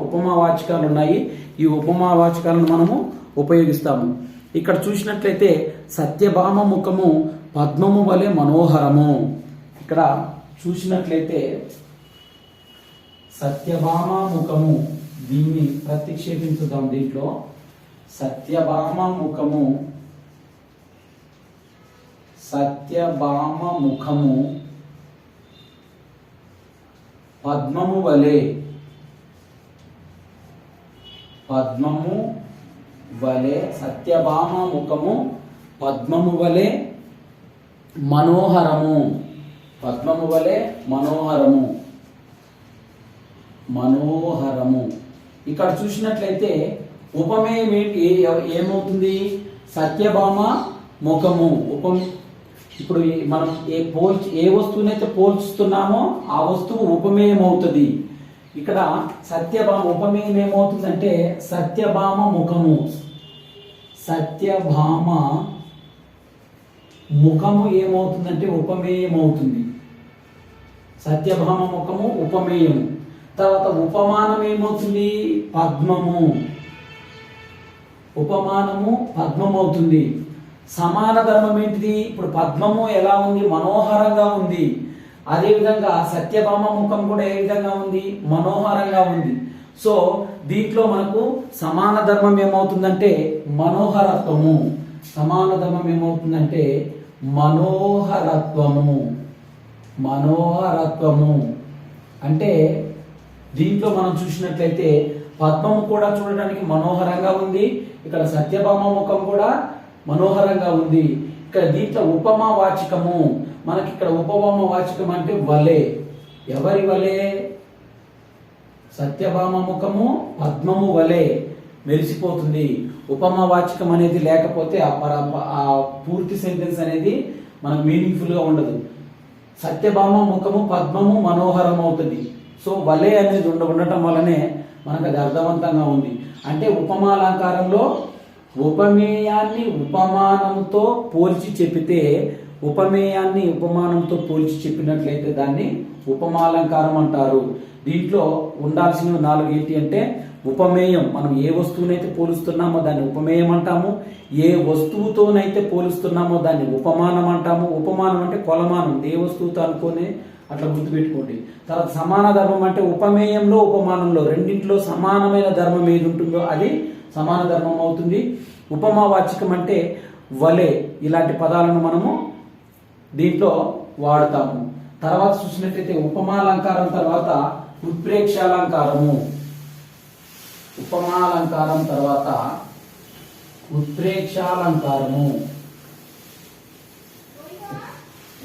ఉపమావాచకాలు ఉన్నాయి. ఈ ఉపమావాచకాలను మనము ఉపయోగిస్తాము. ఇక్కడ చూసినట్లయితే సత్యభామ ముఖము పద్మము వలె మనోహరము. ఇక్కడ చూసినట్లయితే సత్యభామ ముఖము, దీన్ని ప్రతిక్షేపించుదాం. దీంట్లో సత్యభామ ముఖము, సత్యభామ ముఖము పద్మము వలె, పద్మము వలె, సత్యభామ ముఖము పద్మము వలె మనోహరము, పద్మము వలె మనోహరము, మనోహరము. ఇక్కడ చూసినట్లయితే ఉపమేయం ఏమవుతుంది? సత్యభామ ముఖము. ఇప్పుడు మనం ఏ వస్తువునైతే పోల్చుతున్నామో ఆ వస్తువు ఉపమేయం అవుతుంది. ఇక్కడ సత్యభామ ఉపమేయం ఏమవుతుందంటే సత్యభామ ముఖము, సత్యభామ ముఖము ఏమవుతుందంటే ఉపమేయం అవుతుంది. సత్యభామ ముఖము ఉపమేయము. తర్వాత ఉపమానం ఏమవుతుంది? పద్మము. ఉపమానము పద్మము అవుతుంది. సమాన ధర్మం ఏంటిది? ఇప్పుడు పద్మము ఎలా ఉంది? మనోహరంగా ఉంది. అదేవిధంగా సత్యభామ ముఖం కూడా ఏ విధంగా ఉంది? మనోహరంగా ఉంది. సో దీంట్లో మనకు సమాన ధర్మం ఏమవుతుందంటే మనోహరత్వము. సమాన ధర్మం ఏమవుతుందంటే మనోహరత్వము. మనోహరత్వము అంటే దీంట్లో మనం చూసినట్లయితే పద్మము కూడా చూడడానికి మనోహరంగా ఉంది. ఇక్కడ సత్యభామ ముఖం కూడా మనోహరంగా ఉంది. ఇక్కడ దీంట్లో ఉపమా వాచకము, మనకి ఇక్కడ ఉపమామ వాచకం అంటే వలె. ఎవరి వలె? సత్యభామ ముఖము పద్మము వలె మెరిసిపోతుంది. ఉపమా వాచకం అనేది లేకపోతే ఆ పూర్తి సెంటెన్స్ అనేది మనకు మీనింగ్ఫుల్ గా ఉండదు. సత్యభామ ముఖము పద్మము మనోహరం అవుతుంది. సో వలె అనేది ఉండటం వల్లనే మనకు అది అర్థవంతంగా ఉంది. అంటే ఉపమాలంకారంలో ఉపమేయాన్ని ఉపమానంతో పోల్చి చెప్పితే, ఉపమేయాన్ని ఉపమానంతో పోల్చి చెప్పినట్లయితే దాన్ని ఉపమాలంకారం అంటారు. దీంట్లో ఉండాల్సిన 4 ఏంటి అంటే ఉపమేయం, మనం ఏ వస్తువునైతే పోలుస్తున్నామో దాన్ని ఉపమేయం అంటాము. ఏ వస్తువుతోనైతే పోలుస్తున్నామో దాన్ని ఉపమానం అంటాము. ఉపమానం అంటే కొలమానం, ఏ వస్తువుతో అనుకొని అట్లా గుర్తుపెట్టుకోండి. తర్వాత సమాన ధర్మం అంటే ఉపమేయంలో ఉపమానంలో రెండింటిలో సమానమైన ధర్మం ఏది ఉంటుందో అది సమాన ధర్మం అవుతుంది. ఉపమావాచకం అంటే వలె, ఇలాంటి పదాలను మనము దీంట్లో వాడతాము. తర్వాత చూసినట్లయితే ఉపమాలంకారం తర్వాత ఉత్ప్రేక్షాలంకారము. ఉపమాలంకారం తర్వాత ఉత్ప్రేక్షాలంకారము.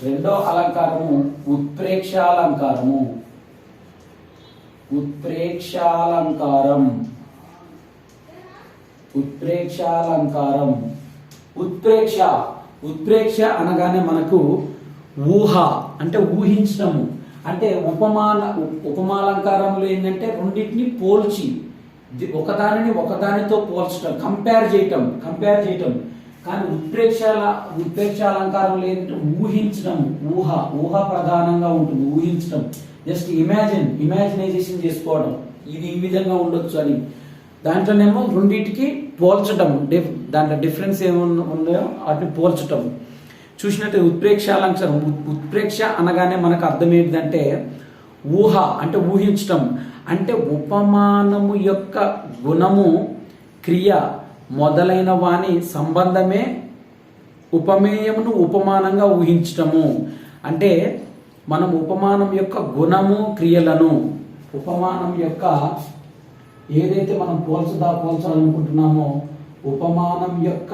రెండో అలంకారము ఉత్ప్రేక్షాలంకారము. ఉత్ప్రేక్షాలంకారం, ఉత్ప్రేక్షాలంకారం. ఉత్ప్రేక్ష, ఉత్ప్రేక్ష అనగానే మనకు ఊహ అంటే ఊహించడము. అంటే ఉపమాలంకారంలో ఏంటంటే రెండింటిని పోల్చి ఒకదానిని ఒకదానితో పోల్చడం, కంపేర్ చేయటం. కానీ ఉత్ప్రేక్షాలంకారంలో ఏంటంటే ఊహించడం, ఊహ ప్రధానంగా ఉంటుంది. ఊహించడం, జస్ట్ ఇమాజినైజేషన్ చేసుకోవడం, ఇది ఈ విధంగా ఉండొచ్చు అని. దాంట్లోనేమో రెండింటికి పోల్చడం, దాంట్లో డిఫరెన్స్ ఏమన్నా ఉన్నాయో వాటిని పోల్చటం. చూసినట్టు ఉత్ప్రేక్షాలంకారం, ఉత్ప్రేక్ష అనగానే మనకు అర్థం ఏంటంటే ఊహ అంటే ఊహించటం. అంటే ఉపమానము యొక్క గుణము, క్రియ మొదలైన వాని సంబంధమే ఉపమేయమును ఉపమానంగా ఊహించటము. అంటే మనం ఉపమానం యొక్క గుణము క్రియలను, ఉపమానం యొక్క ఏదైతే మనం పోల్చాలనుకుంటున్నామో ఉపమానం యొక్క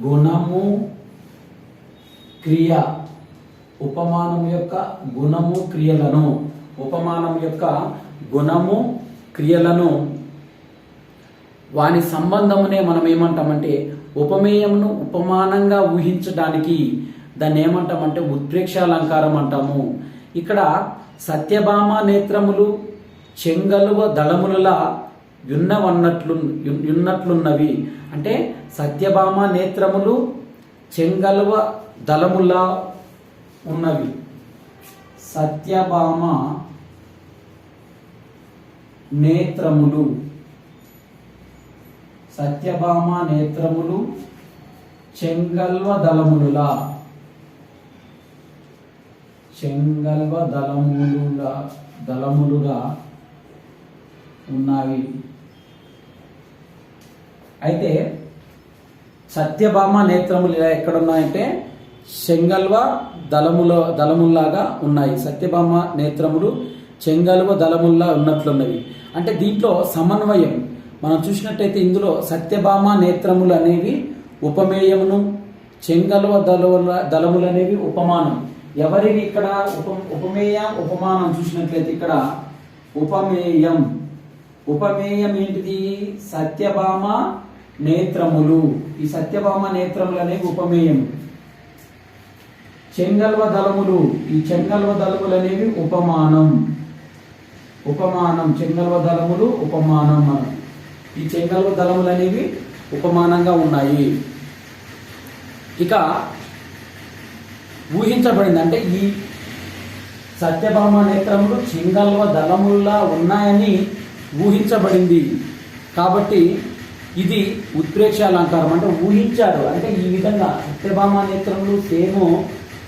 గుణము క్రియ, ఉపమానం యొక్క గుణము క్రియలను, ఉపమానం యొక్క గుణము క్రియలను వాని సంబంధమునే మనం ఏమంటామంటే ఉపమేయమును ఉపమానంగా ఊహించడానికి దాన్ని ఏమంటామంటే ఉత్ప్రేక్షాలంకారం అంటాము. ఇక్కడ సత్యభామ నేత్రములు చెంగలువ దళములలా యున్నట్లున్నవి. అంటే సత్యభామ నేత్రములు చెంగలువ దళములా ఉన్నవి. సత్యభామ నేత్రములు, సత్యభామ నేత్రములు చెంగల్వ దళములులా, చెంగల్వ దళములుగా ఉన్నాయి. అయితే సత్యభామ నేత్రములు ఇలా ఎక్కడున్నాయంటే చెంగల్వ దళముల్లాగా ఉన్నాయి. సత్యభామ నేత్రములు చెంగల్వ దళముల్లా ఉన్నట్లున్నవి. అంటే దీంట్లో సమన్వయం మనం చూసినట్టయితే ఇందులో సత్యభామ నేత్రములు అనేవి ఉపమేయమును, చెంగల్వ దళములు అనేవి ఉపమానం. ఎవరివి ఇక్కడ ఉపమేయ ఉపమానం చూసినట్లయితే ఇక్కడ ఉపమేయం ఏంటిది? సత్యభామ నేత్రములు. ఈ సత్యభామ నేత్రములు అనేవి ఉపమేయం. చెంగల్వ దళములు, ఈ చెంగల్వ దళములు అనేవి ఉపమానం. చెంగల్వ దళములు ఉపమానం. ఈ చెంగల్వ దళములు అనేవి ఉపమానంగా ఉన్నాయి. ఇక ఊహించబడింది అంటే ఈ సత్యభామ నేత్రములు చెంగల్వ దళముల్లా ఉన్నాయని ఊహించబడింది. కాబట్టి ఇది ఉత్ప్రేక్ష అలంకారం. అంటే ఊహించారు, అంటే ఈ విధంగా సత్యభామ నేత్రములు సేము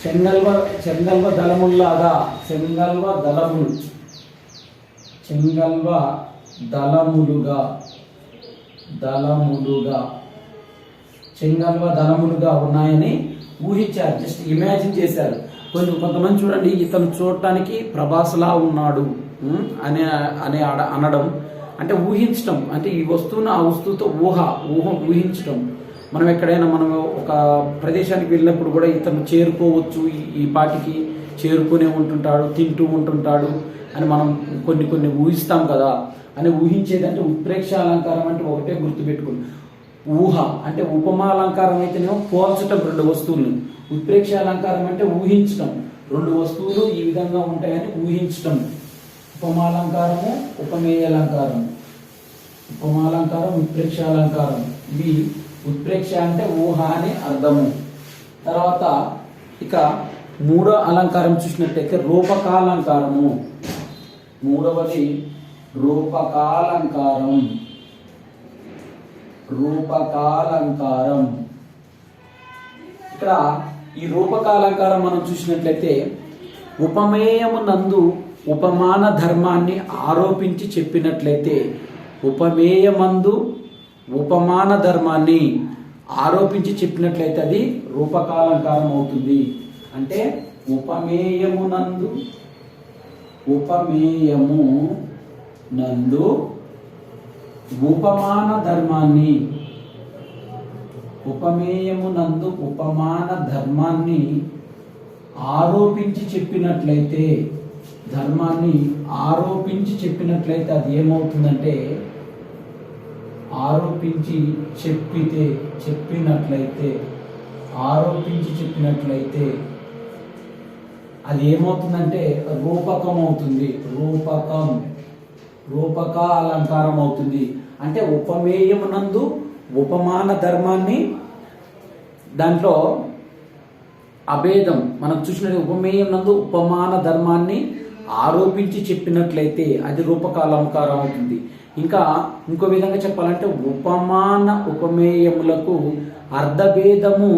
చెంగల్వ దళముల్లాగా, చెంగల్వ దళములుగా ఉన్నాయని ఊహించారు. జస్ట్ ఇమాజిన్ చేశారు. కొంతమంది చూడండి, ఇతను చూడటానికి ప్రభాస్లా ఉన్నాడు అనడం అంటే ఊహించటం. అంటే ఈ వస్తువును ఆ వస్తువుతో ఊహించటం. మనం ఎక్కడైనా మనం ఒక ప్రదేశానికి వెళ్ళినప్పుడు కూడా ఇతను చేరుకోవచ్చు, ఈ పాటికి చేరుకునే ఉంటుంటాడు, తింటూ ఉంటుంటాడు అని మనం కొన్ని ఊహిస్తాం కదా. అని ఊహించేది అంటే ఉత్ప్రేక్ష అలంకారం అంటే ఒకటే గుర్తుపెట్టుకుని, ఊహ అంటే ఉపమాలంకారం అయితేనేమో పోల్చటం రెండు వస్తువులను, ఉత్ప్రేక్ష అలంకారం అంటే ఊహించటం. రెండు వస్తువులు ఈ విధంగా ఉంటాయని ఊహించటం. ఉపమాలంకారము, ఉపమేయ అలంకారం. ఉపమాలంకారం, ఉత్ప్రేక్ష అలంకారం. ఇవి ఉత్ప్రేక్ష అంటే ఊహ అని అర్థము. తర్వాత ఇక మూడో అలంకారం చూసినట్టయితే రూపకాలంకారము. మూడవది రూపకాలంకారం. ఇక్కడ ఈ రూపకాలంకారం మనం చూసినట్లయితే ఉపమేయమునందు ఉపమాన ధర్మాన్ని ఆరోపించి చెప్పినట్లయితే, ఉపమేయమందు ఉపమాన ధర్మాన్ని ఆరోపించి చెప్పినట్లయితే అది రూపకాలంకారం అవుతుంది. అంటే ఉపమేయమునందు ఉపమాన ధర్మాన్ని ఆరోపించి చెప్పినట్లయితే, అది ఏమవుతుందంటే ఆరోపించి చెప్పినట్లయితే అది ఏమవుతుందంటే రూపకం అవుతుంది. రూపక అలంకారం అవుతుంది. అంటే ఉపమేయమునందు ఉపమాన ధర్మాన్ని, దాంట్లో అభేదం మనం చూసినట్టు ఉపమేయం నందు ఉపమాన ధర్మాన్ని ఆరోపించి చెప్పినట్లయితే అది రూపకాలంకారం అవుతుంది. ఇంకా ఇంకో విధంగా చెప్పాలంటే ఉపమేయములకు అర్ధభేదము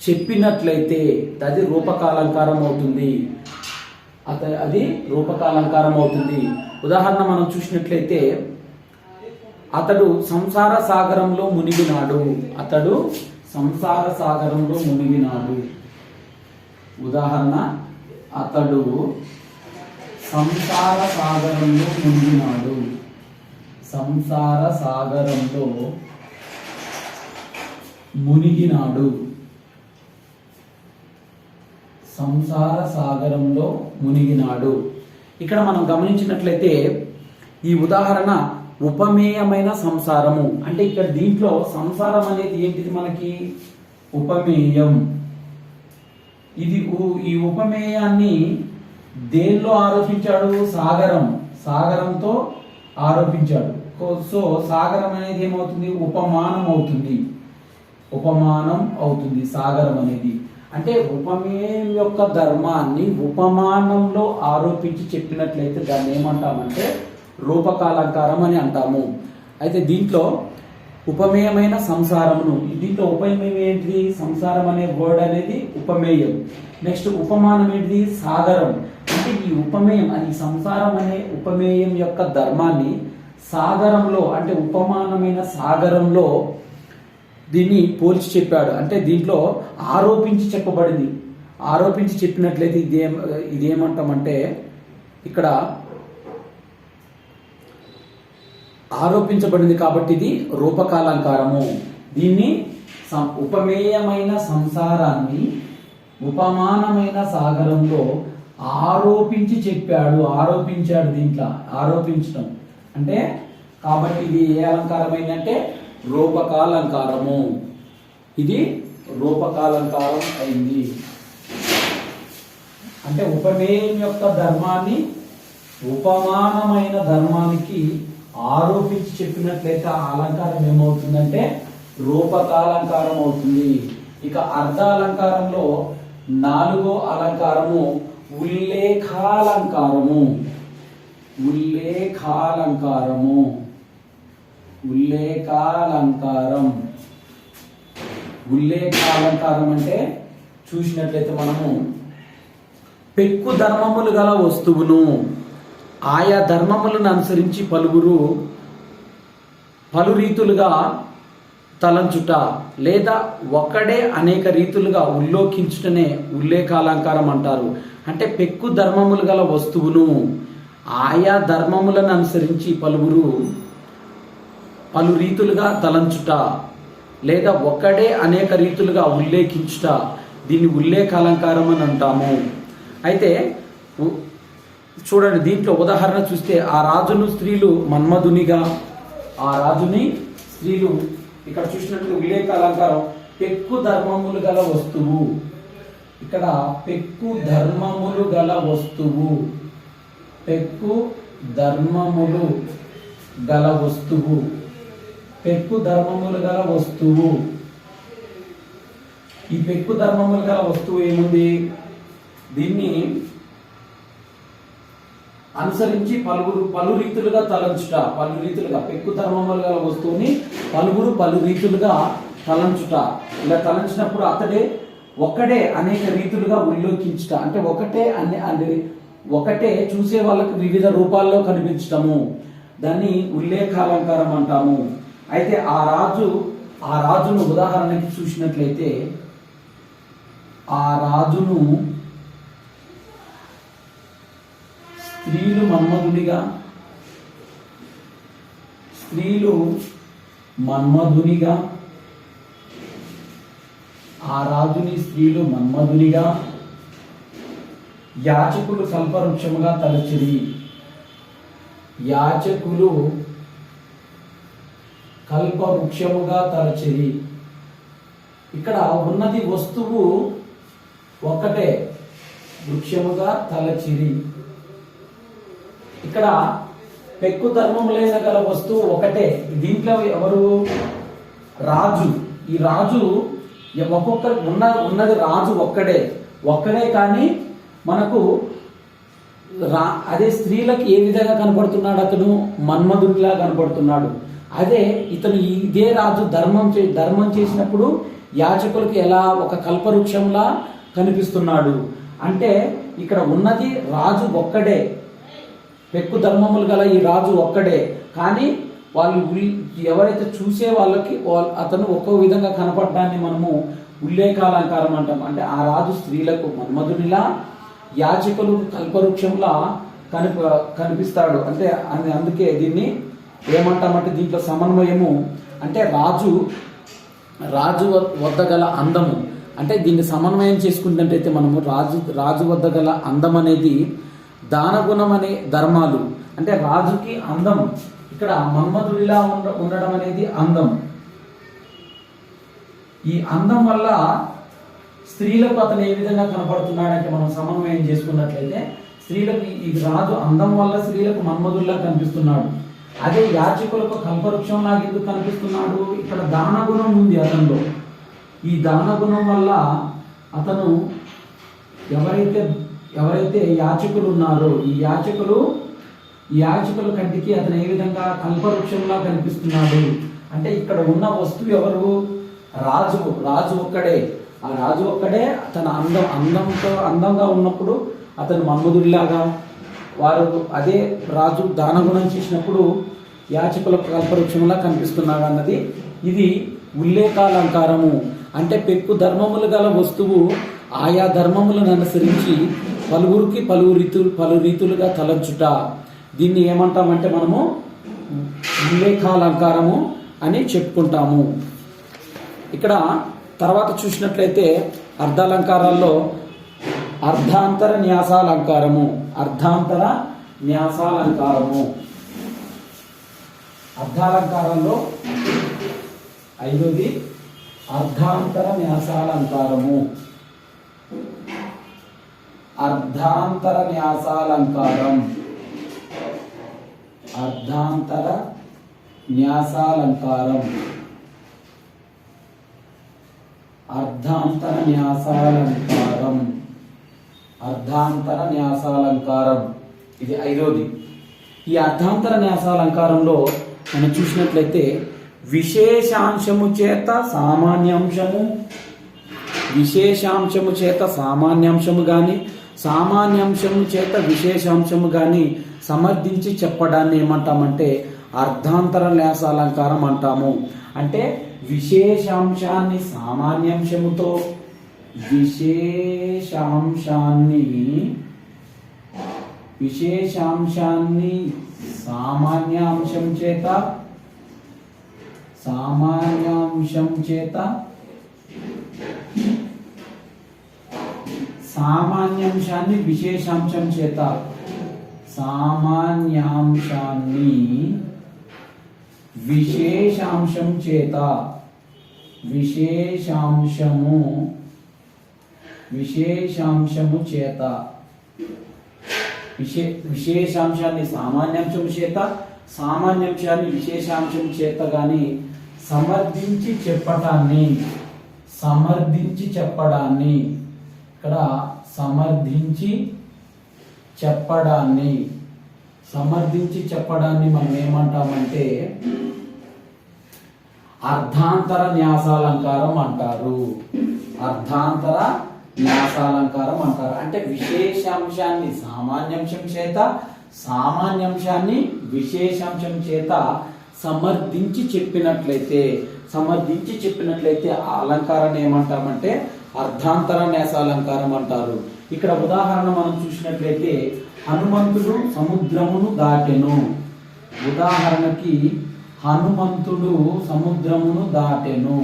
చెప్పినట్లయితే అది రూపకాలంకారం అవుతుంది. అది రూపకాలంకారం అవుతుంది. ఉదాహరణ మనం చూసినట్లయితే అతడు సంసార సాగరంలో మునిగినాడు. ఉదాహరణ, అతడు సంసార సాగరంలో మునిగినాడు. ఇక్కడ మనం గమనించినట్లయితే ఈ ఉదాహరణ ఉపమేయమైన సంసారము. అంటే ఇక్కడ దీంట్లో సంసారం అనేది ఏంటిది? మనకి ఉపమేయం. ఈ ఉపమేయాన్ని దేనిలో ఆరోపించాడు? సాగరంతో ఆరోపించాడు. సో సాగరం అనేది ఏమవుతుంది? ఉపమానం అవుతుంది సాగరం అనేది. అంటే ఉపమేయం యొక్క ధర్మాన్ని ఉపమానంలో ఆరోపించి చెప్పినట్లయితే దాన్ని ఏమంటామంటే రూపకాలంకారం అని అంటాము. అయితే దీంట్లో ఉపమేయమైన సంసారమును, దీంట్లో ఉపమేయం ఏంటిది? సంసారం అనే వర్డ్ అనేది ఉపమేయం. నెక్స్ట్ ఉపమానం ఏంటిది? సాగరం. అంటే ఈ ఉపమేయం అని సంసారం అనే ఉపమేయం యొక్క ధర్మాన్ని సాగరంలో అంటే ఉపమానమైన సాగరంలో దీన్ని పోల్చి చెప్పాడు. అంటే దీంట్లో ఆరోపించి చెప్పబడింది. ఆరోపించి చెప్పినట్లయితే ఇదేమంటామంటే ఇక్కడ ఆరోపించబడింది కాబట్టి ఇది రూపకాలంకారము. దీన్ని ఉపమేయమైన సంసారాన్ని ఉపమానమైన సాగరంలో ఆరోపించి చెప్పాడు. ఆరోపించాడు. దీంట్లో ఆరోపించడం అంటే కాబట్టి ఇది ఏ అలంకారమైందంటే రూపకాలంకారము. ఇది రూపకాలంకారం అయింది. అంటే ఉపమేయం యొక్క ధర్మాన్ని ఉపమానమైన ధర్మానికి ఆరోపించి చెప్పినట్లయితే ఆ అలంకారం ఏమవుతుందంటే రూపకాలంకారం అవుతుంది. ఇక అర్ధాలంకారంలో 4వ అలంకారము ఉల్లేఖాలంకారము. ఉల్లేఖాలంకారము ఉల్లేఖాలంకారం ఉల్లేఖాలంకారం అంటే చూసినట్లయితే మనము పెక్కు ధర్మములు గల వస్తువును ఆయా ధర్మములను అనుసరించి పలువురు పలు రీతులుగా తలంచుట లేదా ఒక్కడే అనేక రీతులుగా ఉల్లోకించుటనే ఉల్లేఖాలంకారం అంటారు. అంటే పెక్కు ధర్మములు గల వస్తువును ఆయా ధర్మములను అనుసరించి పలువురు పలు రీతులుగా తలంచుట లేదా ఒక్కడే అనేక రీతులుగా ఉల్లేఖించుట, దీన్ని ఉల్లేఖాలంకారం అని అంటాము. అయితే చూడండి, దీంట్లో ఉదాహరణ చూస్తే ఆ రాజును స్త్రీలు మన్మధునిగా, ఆ రాజుని స్త్రీలు ఇక్కడ చూసినట్లు ఉల్లేఖ అలంకారం పెక్కు ధర్మములు గల వస్తువు. ఇక్కడ పెక్కు ధర్మములు గల వస్తువు, పెక్కు ధర్మములు గల వస్తువు, పెక్కు ధర్మములు గల వస్తువు. ఈ పెక్కు ధర్మములు గల వస్తువు ఏముంది? దీన్ని అనుసరించి పలు రీతులుగా తలంచుట, పలు రీతులుగా పెక్కు ధర్మములు గల వస్తువుని పలు రీతులుగా తలంచుట. ఇలా తలంచినప్పుడు అతడే ఒకటే అనేక రీతులుగా ఉల్లోకించుట. అంటే ఒకటే చూసే వాళ్ళకు వివిధ రూపాల్లో కనిపించటము, దాన్ని ఉల్లేఖాలంకారం అంటాము. అయితే ఆ రాజును ఉదాహరణకి చూసినట్లయితే ఆ రాజును స్త్రీలు మన్మధునిగా ఆ రాజుని స్త్రీలు మన్మధునిగా యాచకులు కల్పవృక్షముగా తలచిరి. యాచకులు కల్పవృక్షముగా తలచిరి. ఇక్కడ ఉన్నది వస్తువు ఒక్కటే, వృక్షముగా తలచిరి. ఇక్కడ పెక్కు ధర్మములైన గల వస్తువు ఒకటే. దీంట్లో ఎవరు? రాజు. ఈ రాజు ఒక్కొక్కరు ఉన్నది రాజు ఒక్కడే కానీ మనకు అదే స్త్రీలకు ఏ విధంగా కనపడుతున్నాడు? అతను మన్మధుడిలా కనపడుతున్నాడు. అదే ఇతను ఇదే రాజు ధర్మం చేసినప్పుడు యాచకులకు ఎలా ఒక కల్పవృక్షంలా కనిపిస్తున్నాడు. అంటే ఇక్కడ ఉన్నది రాజు ఒక్కడే, పెక్కు ధర్మములు గల ఈ రాజు ఒక్కడే, కానీ వాళ్ళు ఎవరైతే చూసే వాళ్ళకి అతను ఒక్కో విధంగా కనపడడాన్ని మనము ఉల్లేఖాలంకారం అంటాం. అంటే ఆ రాజు స్త్రీలకు మన్మధునిలా, యాచకులు కల్పవృక్షంలా కనిపిస్తాడు. అంటే అందుకే దీన్ని ఏమంటామంటే దీంట్లో సమన్వయము అంటే రాజు వద్ద గల అందము. అంటే దీన్ని సమన్వయం చేసుకున్నట్టయితే మనము రాజు వద్ద గల అందం అనేది దానగుణం అనే ధర్మాలు. అంటే రాజుకి అందం, ఇక్కడ మన్మధుడిలా ఉండడం అనేది అందం. ఈ అందం వల్ల స్త్రీలకు అతను ఏ విధంగా కనపడుతున్నాడంటే మనం సమన్వయం చేసుకున్నట్లయితే స్త్రీలకు ఈ రాజు అందం వల్ల స్త్రీలకు మన్మధుడిలా కనిపిస్తున్నాడు. అదే యాచకులకు కల్పవృక్షం లాగా ఎందుకు కనిపిస్తున్నాడు? ఇక్కడ దానగుణం ఉంది అతనిలో. ఈ దానగుణం వల్ల అతను ఎవరైతే యాచకులు ఉన్నారో ఈ యాచకులు ఈ యాచకుల కంటికి అతను ఏ విధంగా కల్పవృక్షంలా కనిపిస్తున్నాడు అంటే ఇక్కడ ఉన్న వస్తువు ఎవరు? రాజు. రాజు ఒక్కడే. ఆ రాజు ఒక్కడే తన అందంగా ఉన్నప్పుడు అతను మన్మధుడిలాగా, వారు అదే రాజు దానగుణం చేసినప్పుడు యాచకుల కల్పవృక్షంలా కనిపిస్తున్నాడు అన్నది ఇది ఉల్లేఖాలంకారము. అంటే పెక్కు ధర్మములు గల వస్తువు ఆయా ధర్మములను అనుసరించి పలువురికి పలు రీతులుగా తలంచుట. దీన్ని ఏమంటామంటే మనము ఉల్లేఖాలంకారము అని చెప్పుకుంటాము. ఇక్కడ తర్వాత చూసినట్లయితే అర్ధాలంకారాల్లో అర్ధాంతర న్యాసాలంకారము. అర్ధాంతర న్యాసాలంకారము అర్ధాలంకారంలో 5వది అర్ధాంతర న్యాసాలంకారము. అర్ధాంతర న్యాసాలంకారం. అర్ధాంతర న్యాసాలంకారం. అర్ధాంతర న్యాసాలంకారం. అర్ధాంతర న్యాసాలంకారం ఇది 5వది. ఈ అర్ధాంతర న్యాసాలంకారంలో మనం చూసినట్లయితే విశేషాంశము చేత సామాన్యాంశము, విశేషాంశము చేత సామాన్యాంశము గాని, సామాన్యాంశము చేత విశేషాంశము గాని సమర్థించి చెప్పడాన్ని ఏమంటామంటే అర్ధాంతర న్యాసాలంకారం అంటాము. అంటే విశేషాంశాన్ని సామాన్యాంశముతో, విశేషాంశాన్ని సామాన్యాంశం చేత, సామాన్యాంశం చేత, సామాన్యాంశాన్ని విశేషాంశం చేత, సామాన్యాంశాన్ని విశేషాంశం చేత, విశేషాంశము చేత, విశేషాంశాన్ని సామాన్యాంశం చేత, సామాన్యాంశాన్ని విశేషాంశం చేత గాని సమర్థించి చెప్పడాన్ని, ఇక్కడ సమర్థించి చెప్పడాన్ని మనం ఏమంటామంటే అర్ధాంతర న్యాసాలంకారం అంటారు. అర్ధాంతర న్యాసాలంకారం అంటారు. అంటే విశేషాంశాన్ని సామాన్యాంశం చేత, సామాన్యాంశాన్ని విశేషాంశం చేత సమర్థించి చెప్పినట్లయితే ఆ అలంకారాన్ని ఏమంటామంటే అర్ధాంతర న్యాసాలంకారం అంటారు. ఇక్కడ ఉదాహరణ మనం చూసినట్లయితే హనుమంతుడు సముద్రమును దాటెను. ఉదాహరణకి హనుమంతుడు సముద్రమును దాటెను.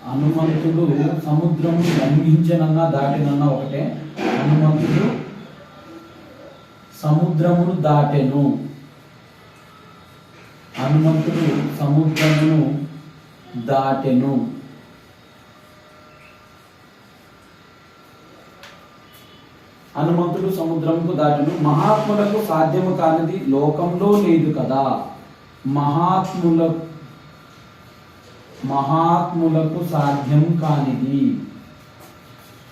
హనుమంతుడు సముద్రమును లంఘించనన్నా దాటెనన్నా ఒకటే. హనుమంతుడు సముద్రమును దాటెను. హనుమంతుడు సముద్రమును దాటెను. హనుమంతుడు సముద్రముకు దాటెను. మహాత్ములకు సాధ్యము కానిది లోకంలో లేదు కదా. మహాత్ములకు సాధ్యం కానిది,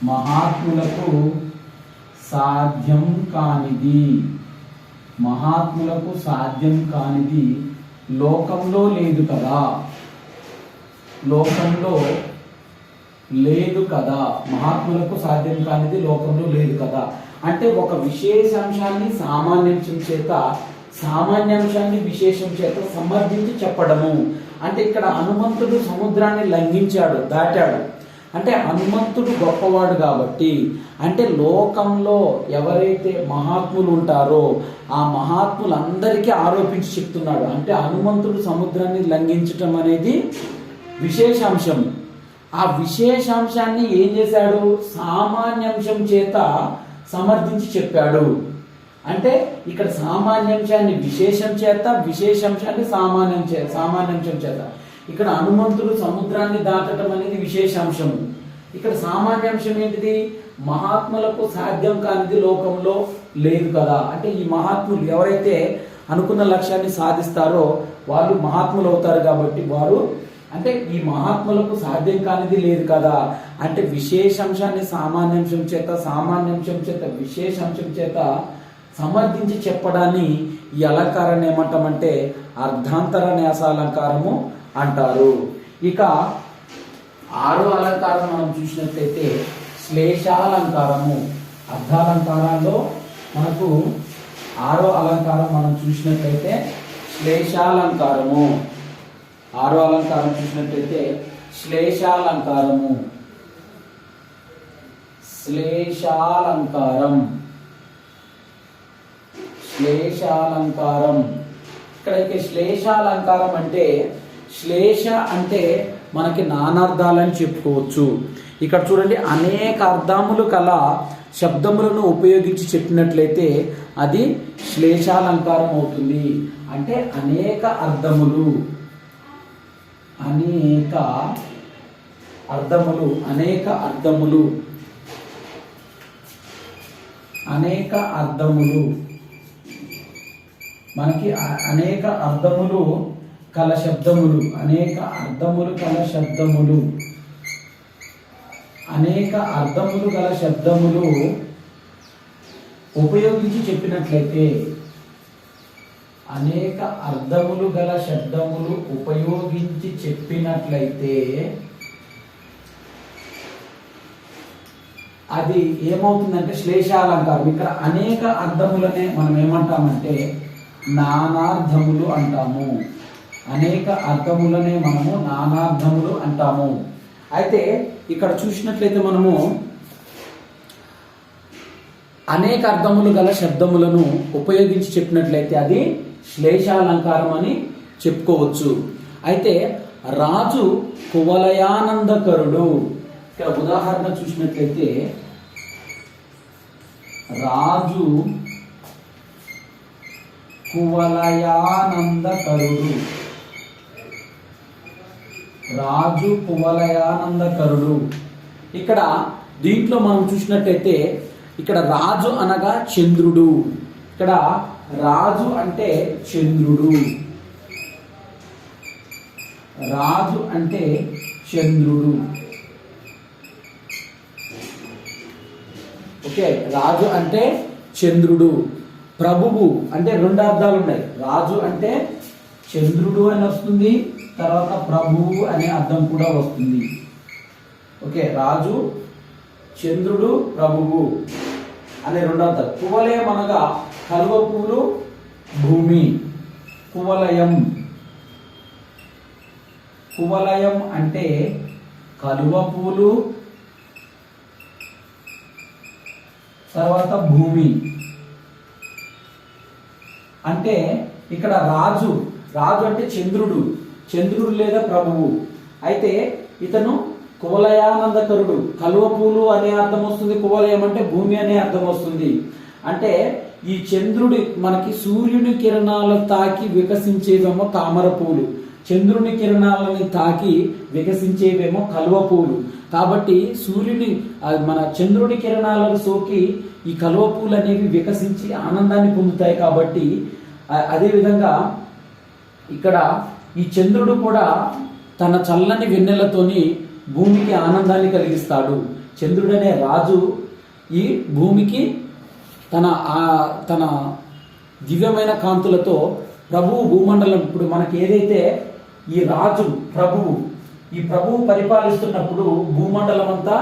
మహాత్ములకు సాధ్యం కానిది, మహాత్ములకు సాధ్యం కానిది లోకంలో లేదు కదా. లోకంలో లేదు కదా. మహాత్ములకు సాధ్యం కానిది లోకంలో లేదు కదా. అంటే ఒక విశేషాంశాన్ని సామాన్యాంశం చేత, సామాన్యాంశాన్ని విశేషం చేత సమర్థించి చెప్పడము. అంటే ఇక్కడ హనుమంతుడు సముద్రాన్ని లంఘించాడు, దాటాడు. అంటే హనుమంతుడు గొప్పవాడు కాబట్టి, అంటే లోకంలో ఎవరైతే మహాత్ములు ఉంటారో ఆ మహాత్ములందరికీ ఆరోపించి చెప్తున్నాడు. అంటే హనుమంతుడు సముద్రాన్ని లంఘించటం అనేది విశేషాంశం. ఆ విశేషాంశాన్ని ఏం చేశాడు? సామాన్యాంశం చేత సమర్థించి చెప్పాడు. అంటే ఇక్కడ సామాన్యాంశాన్ని విశేషం చేత, విశేషాంశాన్ని సామాన్యాంశం చేత. ఇక్కడ హనుమంతుడు సముద్రాన్ని దాటడం అనేది విశేషాంశము. ఇక్కడ సామాన్యాంశం ఏంటిది? మహాత్ములకు సాధ్యం కానిది లోకంలో లేదు కదా. అంటే ఈ మహాత్ములు ఎవరైతే అనుకున్న లక్ష్యాన్ని సాధిస్తారో వాళ్ళు మహాత్ములు అవుతారు కాబట్టి వారు, అంటే ఈ మహాత్ములకు సాధ్యం కానిది లేదు కదా. అంటే విశేషాంశాన్ని సామాన్యాంశం చేత, సామాన్యాంశం చేత విశేషాంశం చేత సమర్థించి చెప్పడాన్ని ఈ అలంకారాన్ని ఏమంటామంటే అర్ధాంతర న్యాసాలంకారము అంటారు. ఇక 6వ అలంకారం మనం చూసినట్లయితే శ్లేషాలంకారము. అర్ధాలంకారాల్లో మనకు 6వ అలంకారం మనం చూసినట్లయితే శ్లేషాలంకారము. 6వ అలంకారం చూసినట్లయితే శ్లేషాలంకారము. శ్లేషాలంకారం. శ్లేషాలంకారం. ఇక్కడైతే శ్లేషాలంకారం అంటే శ్లేష అంటే మనకి నానార్థాలని చెప్పుకోవచ్చు. ఇక్కడ చూడండి, అనేక అర్థములు కల శబ్దములను ఉపయోగించి చెప్పినట్లయితే అది శ్లేషాలంకారం అవుతుంది. అంటే అనేక అర్థములు, అనేక అర్థములు, అనేక అర్థములు, అనేక అర్థములు, మనకి అనేక అర్థములు కల శబ్దములు, అనేక అర్థములు కల శబ్దములు, అనేక అర్థములు గల శబ్దములు ఉపయోగించి చెప్పినట్లయితే, అనేక అర్థములు గల శబ్దములు ఉపయోగించి చెప్పినట్లయితే అది ఏమవుతుందంటే శ్లేషాలంకారం. ఇక్కడ అనేక అర్థములనే మనం ఏమంటామంటే నానార్థములు అంటాము. అనేక అర్థములనే మనము నానార్థములు అంటాము. అయితే ఇక్కడ చూసినట్లయితే మనము అనేక అర్థములు గల శబ్దములను ఉపయోగించి చెప్పినట్లయితే అది శ్లేషాలంకారం అని చెప్పుకోవచ్చు. అయితే రాజు కువలయానందకరుడు. ఇక్కడ ఉదాహరణ చూసినట్లయితే రాజు కువలయానందకరుడు. రాజు కువలయానందకరుడు. ఇక్కడ దీంట్లో మనం చూసినట్లయితే ఇక్కడ రాజు అనగా చంద్రుడు. ఇక్కడ రాజు అంటే చంద్రుడు. రాజు అంటే చంద్రుడు. ఓకే, రాజు అంటే చంద్రుడు. ప్రభువు అంటే 2 అర్థాలు ఉన్నాయి. రాజు అంటే చంద్రుడు అని వస్తుంది, తర్వాత ప్రభువు అనే అర్థం కూడా వస్తుంది. ఓకే, రాజు, చంద్రుడు, ప్రభువు అనే 2 అర్థాలు. కువలయం అనగా కలువ పువ్వులు, భూమి. కువలయం. కువలయం అంటే కలువ పువ్వులు, తర్వాత భూమి. అంటే ఇక్కడ రాజు, రాజు అంటే చంద్రుడు, చంద్రుడు లేదా ప్రభువు. అయితే ఇతను కువలయానందకరుడు. కలువ పూలు అనే అర్థం వస్తుంది, కువలయం అంటే భూమి అనే అర్థం వస్తుంది. అంటే ఈ చంద్రుడి మనకి సూర్యుని కిరణాలు తాకి వికసించేవేమో తామర పూలు, చంద్రుని కిరణాలని తాకి వికసించేవేమో కలువ పూలు. కాబట్టి సూర్యుని మన చంద్రుని కిరణాలను సోకి ఈ కలువ పూలు అనేవి వికసించి ఆనందాన్ని పొందుతాయి. కాబట్టి అదేవిధంగా ఇక్కడ ఈ చంద్రుడు కూడా తన చల్లని వెన్నెలతోని భూమికి ఆనందాన్ని కలిగిస్తాడు. చంద్రుడు అనే రాజు ఈ భూమికి తన దివ్యమైన కాంతులతో ప్రభువు భూమండలం, ఇప్పుడు మనకి ఏదైతే ఈ రాజు ప్రభువు, ఈ ప్రభువు పరిపాలిస్తున్నప్పుడు భూమండలం అంతా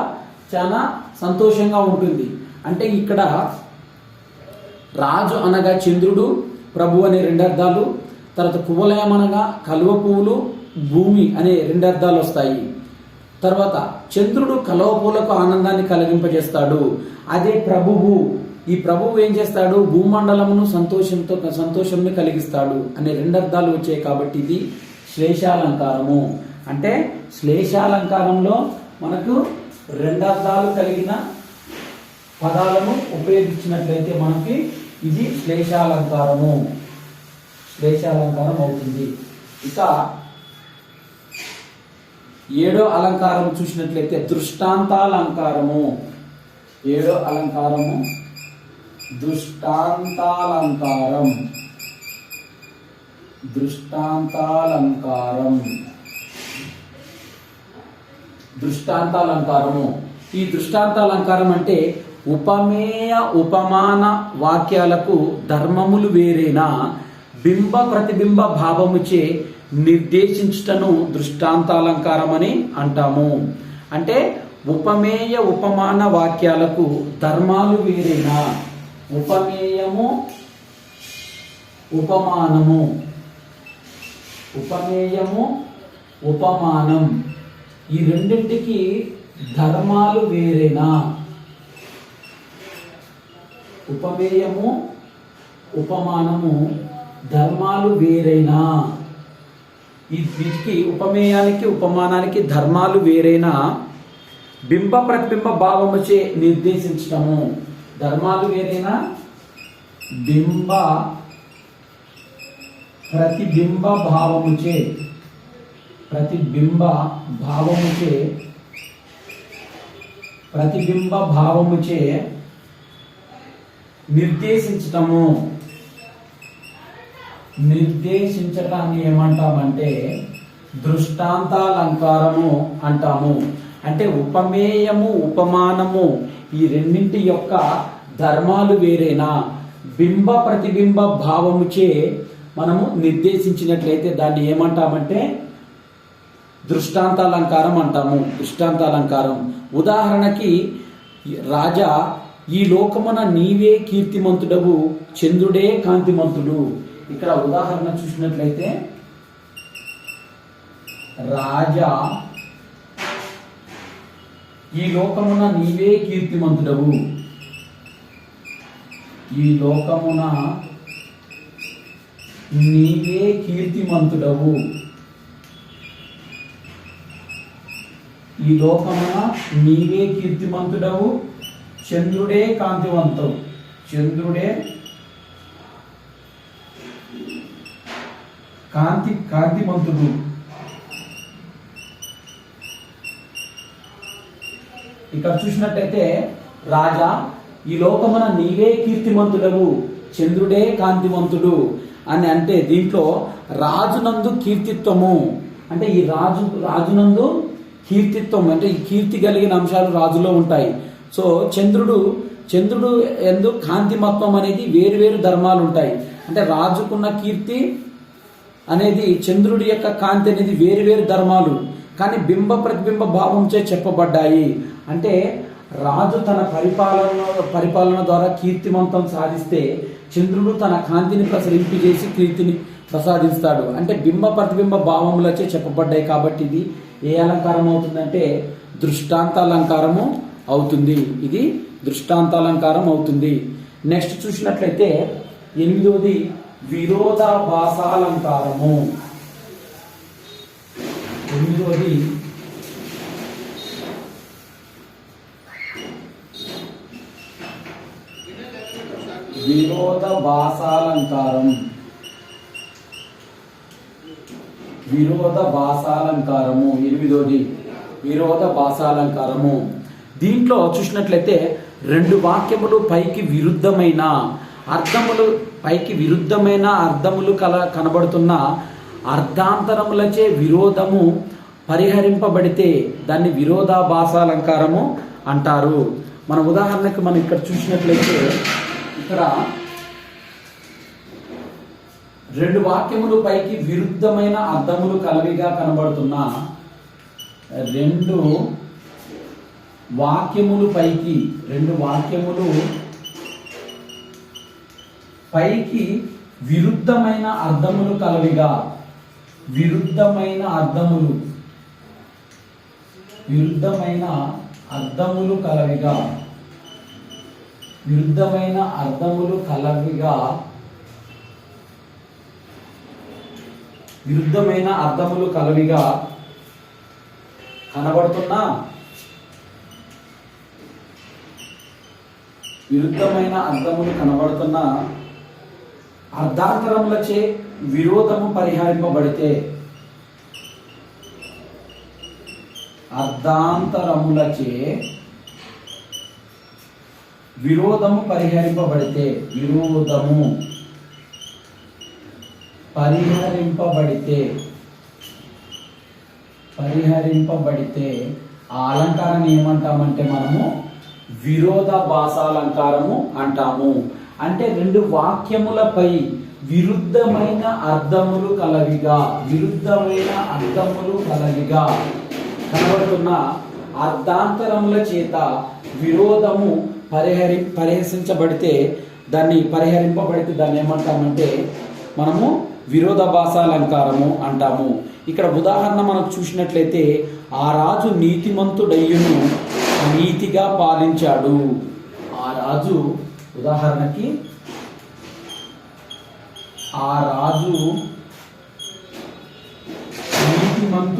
చాలా సంతోషంగా ఉంటుంది. అంటే ఇక్కడ రాజు అనగా చంద్రుడు, ప్రభు అనే 2 అర్థాలు, తర్వాత కువలయం అనగా కలువ పువ్వులు, భూమి అనే 2 అర్థాలు వస్తాయి. తర్వాత చంద్రుడు కలువ పువ్వులకు ఆనందాన్ని కలిగింపజేస్తాడు. అదే ప్రభువు, ఈ ప్రభువు ఏం చేస్తాడు, భూమండలమును సంతోషంని కలిగిస్తాడు అనే 2 అర్థాలు వచ్చాయి. కాబట్టి ఇది శ్లేషాలంకారము. అంటే శ్లేషాలంకారంలో మనకు 2 అర్థాలు కలిగిన పదాలను ఉపయోగించినట్లయితే మనకి ఇది శ్లేషాలంకారము, శ్లేషాలంకారం అవుతుంది. ఇక 7వ అలంకారం చూసినట్లయితే దృష్టాంతాలంకారము. 7వ అలంకారము దృష్టాంతాలంకారం. దృష్టాంతాలంకారం. దృష్టాంతాలంకారము. ఈ దృష్టాంతాలంకారం అంటే ఉపమేయ ఉపమాన వాక్యాలకు ధర్మములు వేరేనా బింబ ప్రతిబింబ భావముచే నిర్దేశించుటను దృష్టాంతాలంకారమని అంటాము. అంటే ఉపమేయ ఉపమాన వాక్యాలకు ధర్మాలు వేరేనా, ఉపమేయము ఉపమానము, ఉపమేయము ఉపమానం ఈ రెండింటికి ధర్మాలు వేరేనా, ఉపమేయము ఉపమానము ధర్మాలు వేరేనా, వీటికి ఉపమేయానికి ఉపమానానికి ధర్మాలు వేరేనా బింబ ప్రతిబింబ భావముచే నిర్దేశించటము. ధర్మాలు వేరేనా బింబ ప్రతిబింబ భావముచే ప్రతిబింబ భావముచే ప్రతిబింబ భావముచే నిర్దేశించటము. నిర్దేశించటాన్ని ఏమంటామంటే దృష్టాంతాలంకారము అంటాము. అంటే ఉపమేయము ఉపమానము ఈ రెండింటి యొక్క ధర్మాలు వేరేనా బింబ ప్రతిబింబ భావముచే మనము నిర్దేశించినట్లయితే దాన్ని ఏమంటామంటే దృష్టాంతాలంకారం అంటాము. దృష్టాంతాలంకారం ఉదాహరణకి రాజా ఈ లోకమున నీవే కీర్తిమంతుడవు చంద్రుడే కాంతిమంతుడు. ఇక్కడ ఉదాహరణ చూసినట్లయితే రాజా ఈ లోకమున నీవే కీర్తిమంతుడవు, ఈ లోకమున నీవే కీర్తిమంతుడవు, ఈ లోకమున నీవే కీర్తిమంతుడవు చంద్రుడే కాంతివంతుడు, చంద్రుడే కాంతిమంతుడు. ఇక్కడ చూసినట్టయితే రాజా ఈ లోకమున నీవే కీర్తిమంతుడవు చంద్రుడే కాంతివంతుడు అని అంటే దీంట్లో రాజునందు కీర్తిత్వము అంటే ఈ రాజునందు కీర్తిత్వం అంటే ఈ కీర్తి కలిగిన అంశాలు రాజులో ఉంటాయి. సో చంద్రుడు ఎందు కాంతిమత్వం అనేది వేరు ధర్మాలు ఉంటాయి. అంటే రాజుకున్న కీర్తి అనేది చంద్రుడి యొక్క కాంతి అనేది వేరు ధర్మాలు కానీ బింబ ప్రతిబింబ భావంచే చెప్పబడ్డాయి. అంటే రాజు తన పరిపాలన ద్వారా కీర్తిమంతం సాధిస్తే చంద్రుడు తన కాంతిని ప్రసరింపజేసి కీర్తిని ప్రసాదిస్తాడు. అంటే బింబ ప్రతిబింబ భావములచే చెప్పబడ్డాయి కాబట్టి ఇది ఏ అలంకారం అవుతుందంటే దృష్టాంతాలంకారము అవుతుంది. ఇది దృష్టాంతాలంకారం అవుతుంది. నెక్స్ట్ చూసినట్లయితే 8వది విరోధాభాసాలంకారము. 8వది విరోధాభాసాలంకారం. విరోధాభాసాలంకారము 8వది విరోధాభాసాలంకారము. దీంట్లో చూసినట్లయితే రెండు వాక్యములు పైకి విరుద్ధమైన అర్థములు కనబడుతున్న అర్థాంతరములచే విరోధము పరిహరింపబడితే దాన్ని విరోధాభాసాలంకారము అంటారు. మన ఉదాహరణకు మనం ఇక్కడ చూసినట్లయితే ఇక్కడ రెండు వాక్యములు పైకి విరుద్ధమైన అర్థములు కలవిగా కనబడుతున్న రెండు వాక్యములు పైకి విరుద్ధమైన అర్థములు కలవిగా విరుద్ధమైన అర్థములు కలవిగా కనబడుతున్న అర్ధాంతరములచే విరోధము పరిహరింపబడితే విరోధము పరిహరింపబడితే ఆ అలంకారాన్ని ఏమంటామంటే మనము విరోధాభాసాలంకారము అంటాము. అంటే రెండు వాక్యములపై విరుద్ధమైన అర్థములు కలవిగా కనబడుతున్న అర్థాంతరముల చేత విరోధము పరిహరింపబడితే దాన్ని ఏమంటామంటే మనము విరోధాభాసాలంకారము అంటాము. ఇక్కడ ఉదాహరణ మనకు చూసినట్లయితే, ఆ రాజు నీతిమంతుడయ్యును నీతిగా పాలించాడు. ఆ రాజు, ఉదాహరణకి ఆ రాజు నీతిమంతుడయ్యును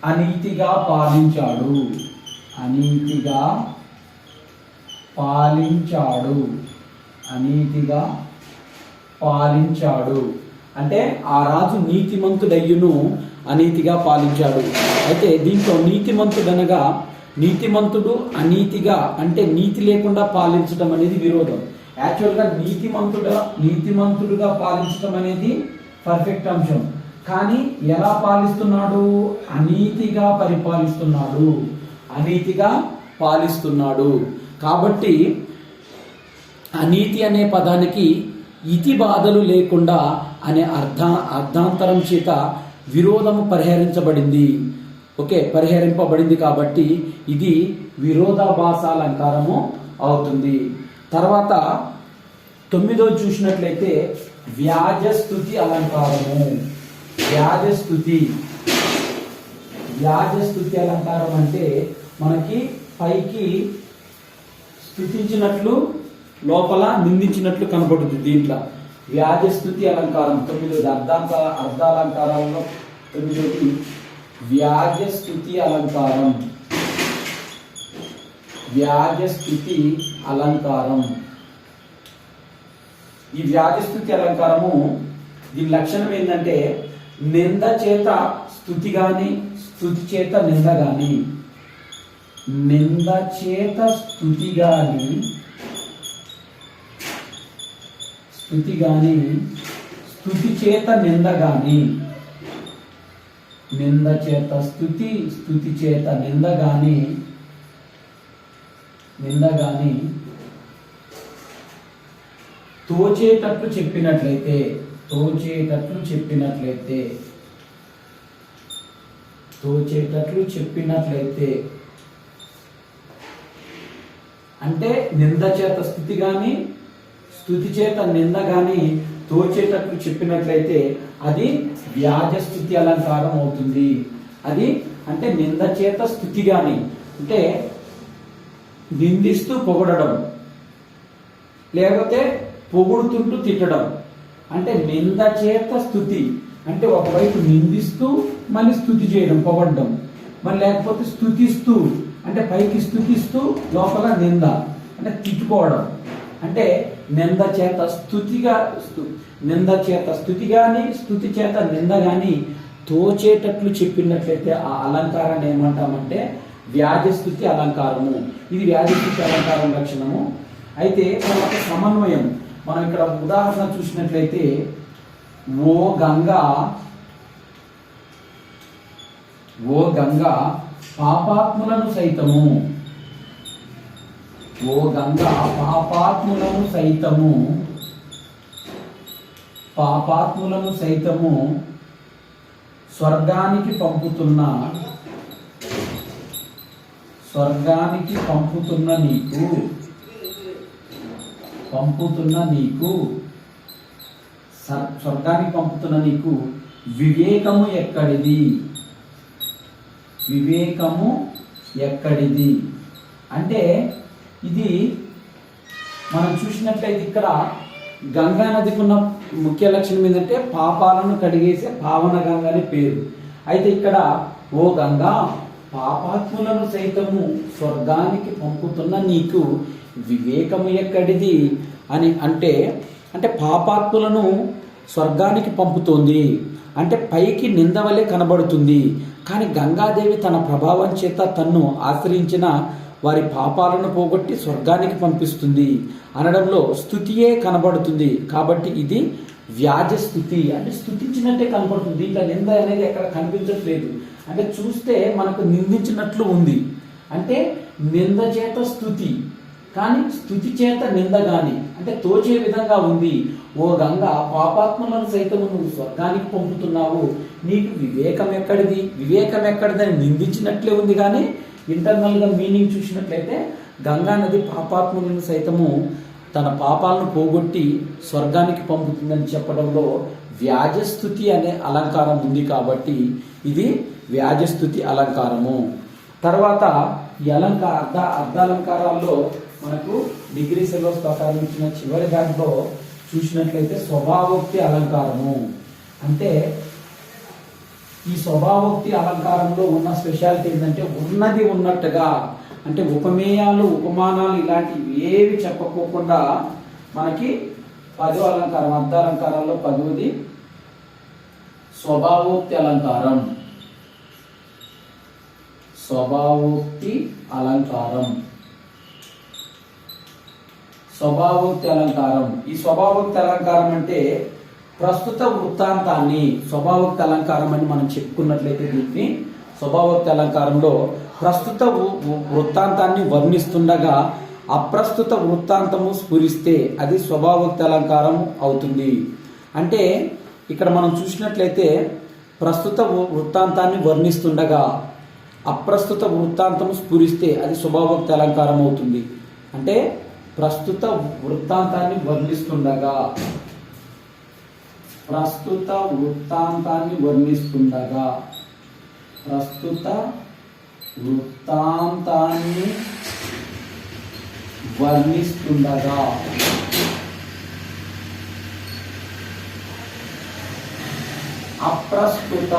అనీతిగా పాలించాడు. అంటే ఆ రాజు నీతిమంతుడయ్యును అనీతిగా పాలించాడు. అయితే దీంట్లో నీతిమంతుడు అనీతిగా అంటే నీతి లేకుండా పాలించడం అనేది విరోధం. యాక్చువల్గా నీతిమంతుడుగా పాలించడం అనేది పర్ఫెక్ట్ అంశం. కానీ ఎలా పాలిస్తున్నాడు? అనీతిగా పాలిస్తున్నాడు. కాబట్టి అనీతి అనే పదానికి ఇతి బాధలు లేకుండా అనే అర్థాంతరం చేత విరోధము పరిహరింపబడింది. కాబట్టి ఇది విరోధాభాసాలంకారము అవుతుంది. తర్వాత 9వ చూసినట్లయితే వ్యాజస్తుతి అలంకారము. వ్యాజస్తుతి అలంకారం అంటే మనకి పైకి స్తుతించినట్లు లోపల నిందించినట్లు కనబడుతుంది. దీంట్లో వ్యాజస్తుతి అలంకారం 9 అర్ధాలంకారాలలో 9 వ్యాజస్తుతి అలంకారం. ఈ వ్యాజస్తుతి అలంకారము దీని లక్షణం ఏంటంటే, నింద చేత స్తుతి గాని స్తుతి చేత నింద గాని స్తుతి గాని స్తుతి చేత నింద గాని స్తుతి చేత నింద గాని తోచేటట్లు చెప్పినట్లయితే అంటే నింద చేత స్తుతి గాని స్తుతి చేత నింద గాని తోచేటట్లు చెప్పినట్లయితే అది వ్యాజస్తుతి అలంకారం అవుతుంది. అది అంటే నింద చేత స్తుతి గాని అంటే నిందిస్తూ పొగడడం, లేకపోతే పొగుడుతుంటూ తిట్టడం. అంటే నింద చేత స్తుతి అంటే ఒకవైపు నిందిస్తూ మళ్ళీ స్తుతి చేయడం, పొగడడం. మరి లేకపోతే స్తుతిస్తూ అంటే పైకి స్తుతిస్తూ లోపల నింద అంటే తిట్టుకోవడం. అంటే నింద చేత స్తుతి గాని స్తుతి చేత నింద గాని తోచేటట్లు చెప్పినట్లయితే ఆ అలంకారాన్ని ఏమంటామంటే వ్యాజస్తుతి అలంకారము. ఇది వ్యాజస్తుతి అలంకారం లక్షణము. అయితే తర్వాత సమన్వయం. మనం ఇక్కడ ఉదాహరణ చూసినట్లయితే, ఓ గంగా పాపాత్ములను సైతము స్వర్గానికి పంపుతున్న నీకు వివేకము ఎక్కడిది అంటే ఇది మనం చూసినట్లయితే ఇక్కడ గంగా నదికి ఉన్న ముఖ్య లక్షణం ఏంటంటే పాపాలను కడిగేసే పావన గంగా అని పేరు. అయితే ఇక్కడ ఓ గంగా పాపాత్ములను సైతము స్వర్గానికి పంపుతున్న నీకు వివేకము ఎక్కడిది అని అంటే పాపాత్ములను స్వర్గానికి పంపుతోంది అంటే పైకి నిందవలే కనబడుతుంది. కానీ గంగాదేవి తన ప్రభావం చేత తన్ను ఆశ్రయించిన వారి పాపాలను పోగొట్టి స్వర్గానికి పంపిస్తుంది అనడంలో స్తుతియే కనబడుతుంది. కాబట్టి ఇది వ్యాజ స్తుతి, అంటే స్తుతించినట్టే కనబడుతుంది. దీంట్లో నింద అనేది ఎక్కడ కనిపించట్లేదు. అంటే చూస్తే మనకు నిందించినట్లు ఉంది. అంటే నింద చేత స్తుతి, కానీ స్తుతి చేత నింద గాని, అంటే తోచే విధంగా ఉంది. ఓ గంగ, పాపాత్మలను సైతం నువ్వు స్వర్గానికి పంపుతున్నావు, నీకు వివేకం ఎక్కడిది? వివేకం ఎక్కడిదని నిందించినట్లే ఉంది. కానీ ఇంటర్నల్గా మీనింగ్ చూసినట్లయితే గంగా నది పాపాత్ములను సైతము తన పాపాలను పోగొట్టి స్వర్గానికి పంపుతుందని చెప్పడంలో వ్యాజస్తుతి అనే అలంకారం ఉంది. కాబట్టి ఇది వ్యాజస్తుతి అలంకారము. తర్వాత ఈ అర్ధాలంకారాల్లో మనకు డిగ్రీ సిలబస్ ప్రకారం ఇచ్చిన చివరి దాంట్లో చూసినట్లయితే స్వభావోక్తి అలంకారము. అంటే ఈ స్వభావోక్తి అలంకారంలో ఉన్న స్పెషాలిటీ ఏంటంటే ఉన్నది ఉన్నట్టుగా, అంటే ఉపమేయాలు ఉపమానాలు ఇలాంటివి ఏవి చెప్పకోకుండా మనకి 10వ అలంకారం, అర్ధాలంకారాల్లో 10వది స్వభావోక్తి అలంకారం. స్వభావోక్తి అలంకారం. స్వభావోక్తి అలంకారం. ఈ స్వభావోక్తి అలంకారం అంటే ప్రస్తుత వృత్తాంతాన్ని, స్వభావోక్తి అలంకారం అని మనం చెప్పుకున్నట్లయితే దీన్ని స్వభావోక్తి అలంకారంలో ప్రస్తుత వృత్తాంతాన్ని వర్ణిస్తుండగా అప్రస్తుత వృత్తాంతము స్ఫురిస్తే అది స్వభావోక్తి అలంకారం అవుతుంది. అంటే ఇక్కడ మనం చూసినట్లయితే ప్రస్తుత వృత్తాంతాన్ని వర్ణిస్తుండగా అప్రస్తుత వృత్తాంతము స్ఫురిస్తే అది స్వభావోక్తి అలంకారం అవుతుంది. అంటే ప్రస్తుత వృత్తాంతాన్ని వర్ణిస్తుండగా, ప్రస్తుత వృత్తాంతాన్ని వర్ణిస్తుండగా, ప్రస్తుత వృత్తాంతాన్ని వర్ణిస్తుండగా ప్రస్తుత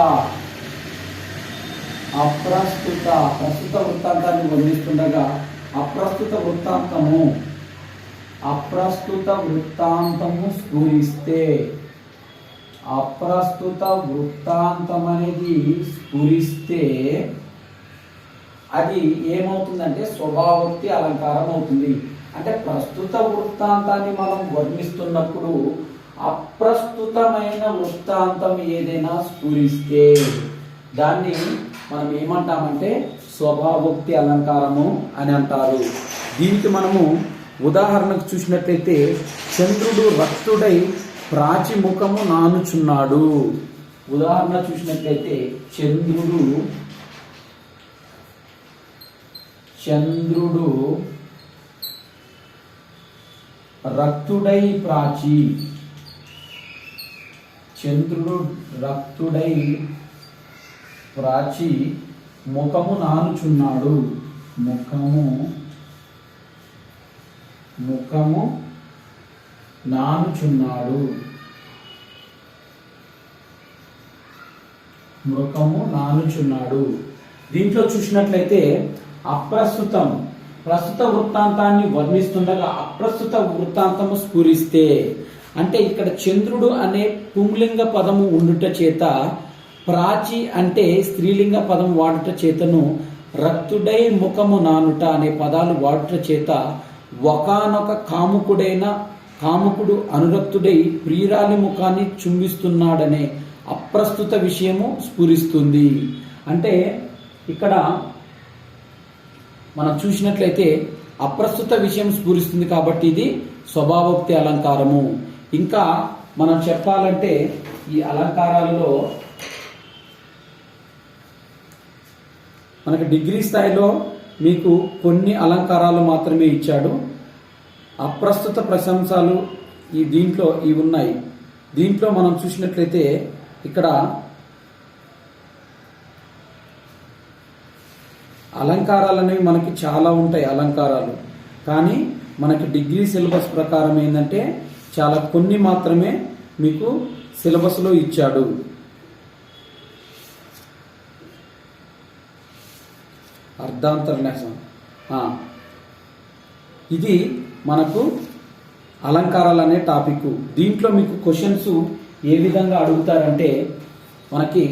వృత్తాంతాన్ని వర్ణిస్తుండగా అప్రస్తుత వృత్తాంతము స్ఫురిస్తే, అప్రస్తుత వృత్తాంతం అనేది స్ఫురిస్తే అది ఏమవుతుందంటే స్వభావోక్తి అలంకారం అవుతుంది. అంటే ప్రస్తుత వృత్తాంతాన్ని మనం వర్ణిస్తున్నప్పుడు అప్రస్తుతమైన వృత్తాంతం ఏదైనా స్ఫురిస్తే దాన్ని మనం ఏమంటామంటే స్వభావోక్తి అలంకారము అని అంటారు. దీనికి మనము ఉదాహరణకు చూసినట్లయితే చంద్రుడు రక్తుడై ప్రాచి ముఖము నానుచున్నాడు. ఉదాహరణ చూసినట్లయితే చంద్రుడు రక్తుడై ప్రాచి, చంద్రుడు రక్తుడై ప్రాచి ముఖము నానుచున్నాడు. ముఖము నానుచున్నాడు. ముఖము నానుచున్నాడు. దీంట్లో చూసినట్లయితే ప్రస్తుత వృత్తాంతాన్ని వర్ణిస్తుండగా అప్రస్తుత వృత్తాంతము స్ఫురిస్తే, అంటే ఇక్కడ చంద్రుడు అనే పుంలింగ పదము ఉండుట చేత, ప్రాచి అంటే స్త్రీలింగ పదం వాడుట చేతను, రక్తుడై ముఖము నానుట అనే పదాలు వాడుట చేత ఒకానొక కాముకుడు అనురక్తుడై ప్రియురాలి ముఖాన్ని చుంబిస్తున్నాడనే అప్రస్తుత విషయము స్ఫురిస్తుంది. అంటే ఇక్కడ మనం చూసినట్లయితే అప్రస్తుత విషయం స్ఫురిస్తుంది కాబట్టి ఇది స్వభావోక్తి అలంకారము. ఇంకా మనం చెప్పాలంటే ఈ అలంకారాలలో మనకి డిగ్రీ స్థాయిలో మీకు కొన్ని అలంకారాలు మాత్రమే ఇచ్చాడు. అప్రస్తుత ప్రశంసలు దీంట్లో ఇవి ఉన్నాయి. దీంట్లో మనం చూసినట్లయితే ఇక్కడ అలంకారాలు అనేవి మనకి చాలా ఉంటాయి అలంకారాలు. కానీ మనకి డిగ్రీ సిలబస్ ప్రకారం ఏంటంటే చాలా కొన్ని మాత్రమే మీకు సిలబస్లో ఇచ్చాడు. అర్ధాంతర్న్యాసం ఇది మనకు అలంకారాలు అనే టాపిక్. దీంట్లో మీకు క్వశ్చన్స్ ఏ విధంగా అడుగుతారంటే మనకి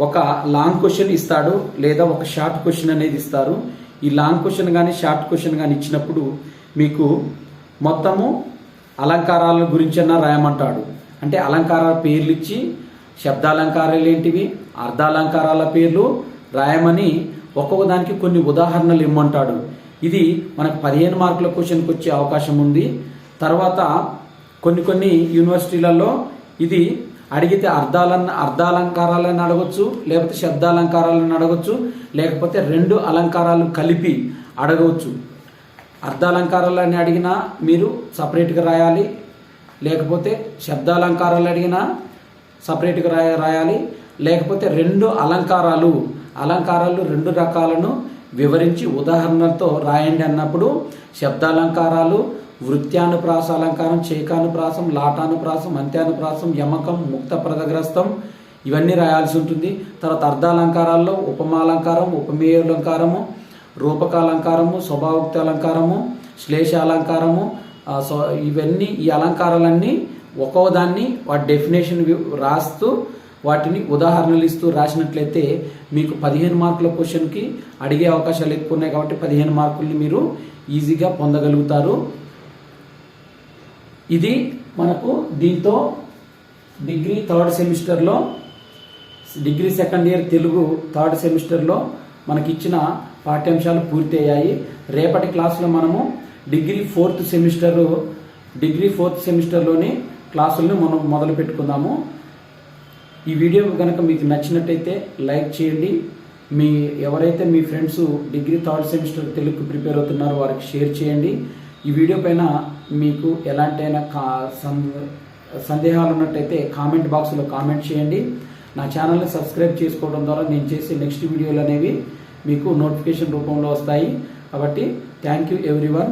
ఒక లాంగ్ క్వశ్చన్ ఇస్తాడు లేదా ఒక షార్ట్ క్వశ్చన్ అనేది ఇస్తారు. ఈ లాంగ్ క్వశ్చన్ కానీ షార్ట్ క్వశ్చన్ కానీ ఇచ్చినప్పుడు మీకు మొత్తము అలంకారాల గురించన్నా రాయమంటాడు. అంటే అలంకారాల పేర్లు ఇచ్చి శబ్దాలంకారాలు ఏంటివి, అర్ధాలంకారాల పేర్లు రాయమని ఒక్కొక్క దానికి కొన్ని ఉదాహరణలు ఇమ్మంటాడు. ఇది మనకు 15 మార్కుల క్వశ్చన్కి వచ్చే అవకాశం ఉంది. తర్వాత కొన్ని యూనివర్సిటీలలో ఇది అడిగితే అర్ధాలంకారాలను అడగొచ్చు, లేకపోతే శబ్దాలంకారాలను అడగొచ్చు, లేకపోతే 2 అలంకారాలు కలిపి అడగవచ్చు. అర్ధాలంకారాలని అడిగినా మీరు సపరేట్గా రాయాలి, లేకపోతే శబ్దాలంకారాలు అడిగినా సపరేట్గా రాయాలి, లేకపోతే 2 అలంకారాలు 2 రకాలను వివరించి ఉదాహరణలతో రాయండి అన్నప్పుడు శబ్దాలంకారాలు, వృత్యానుప్రాస అలంకారం, చేకానుప్రాసం, లాటానుప్రాసం, అంత్యానుప్రాసం, యమకం, ముక్త ప్రదగ్రస్తం ఇవన్నీ రాయాల్సి ఉంటుంది. తర్వాత అర్ధాలంకారాల్లో ఉపమాలంకారం, ఉపమేయాలంకారము, రూపకాలంకారము, స్వభావోక్తి అలంకారము, శ్లేషాలంకారము, ఇవన్నీ ఈ అలంకారాలన్నీ ఒక్కో దాన్ని వాటి డెఫినేషన్ రాస్తూ వాటిని ఉదాహరణలు ఇస్తూ రాసినట్లయితే మీకు 15 మార్కుల క్వశ్చన్కి అడిగే అవకాశాలు ఎక్కువ ఉన్నాయి. కాబట్టి 15 మార్కుల్ని మీరు ఈజీగా పొందగలుగుతారు. ఇది మనకు దీంతో degree second year Telugu third సెమిస్టర్లో మనకిచ్చిన పాఠ్యాంశాలు పూర్తి అయ్యాయి. రేపటి క్లాసులో మనము డిగ్రీ ఫోర్త్ సెమిస్టర్లోని క్లాసులను మనం మొదలు పెట్టుకుందాము. ఈ వీడియో కనుక మీకు నచ్చినట్టయితే లైక్ చేయండి. ఎవరైతే మీ friends degree third semester Telugu prepare అవుతున్నారో వారికి షేర్ చేయండి. ఈ వీడియో పైన మీకు ఎలాంటైనా సందేహాలు ఉన్నట్టయితే కామెంట్ బాక్స్లో కామెంట్ చేయండి. నా ఛానల్ని సబ్స్క్రైబ్ చేసుకోవడం ద్వారా నేను చేసే నెక్స్ట్ వీడియోలు అనేవి మీకు నోటిఫికేషన్ రూపంలో వస్తాయి. కాబట్టి థ్యాంక్ యూ ఎవ్రీవన్.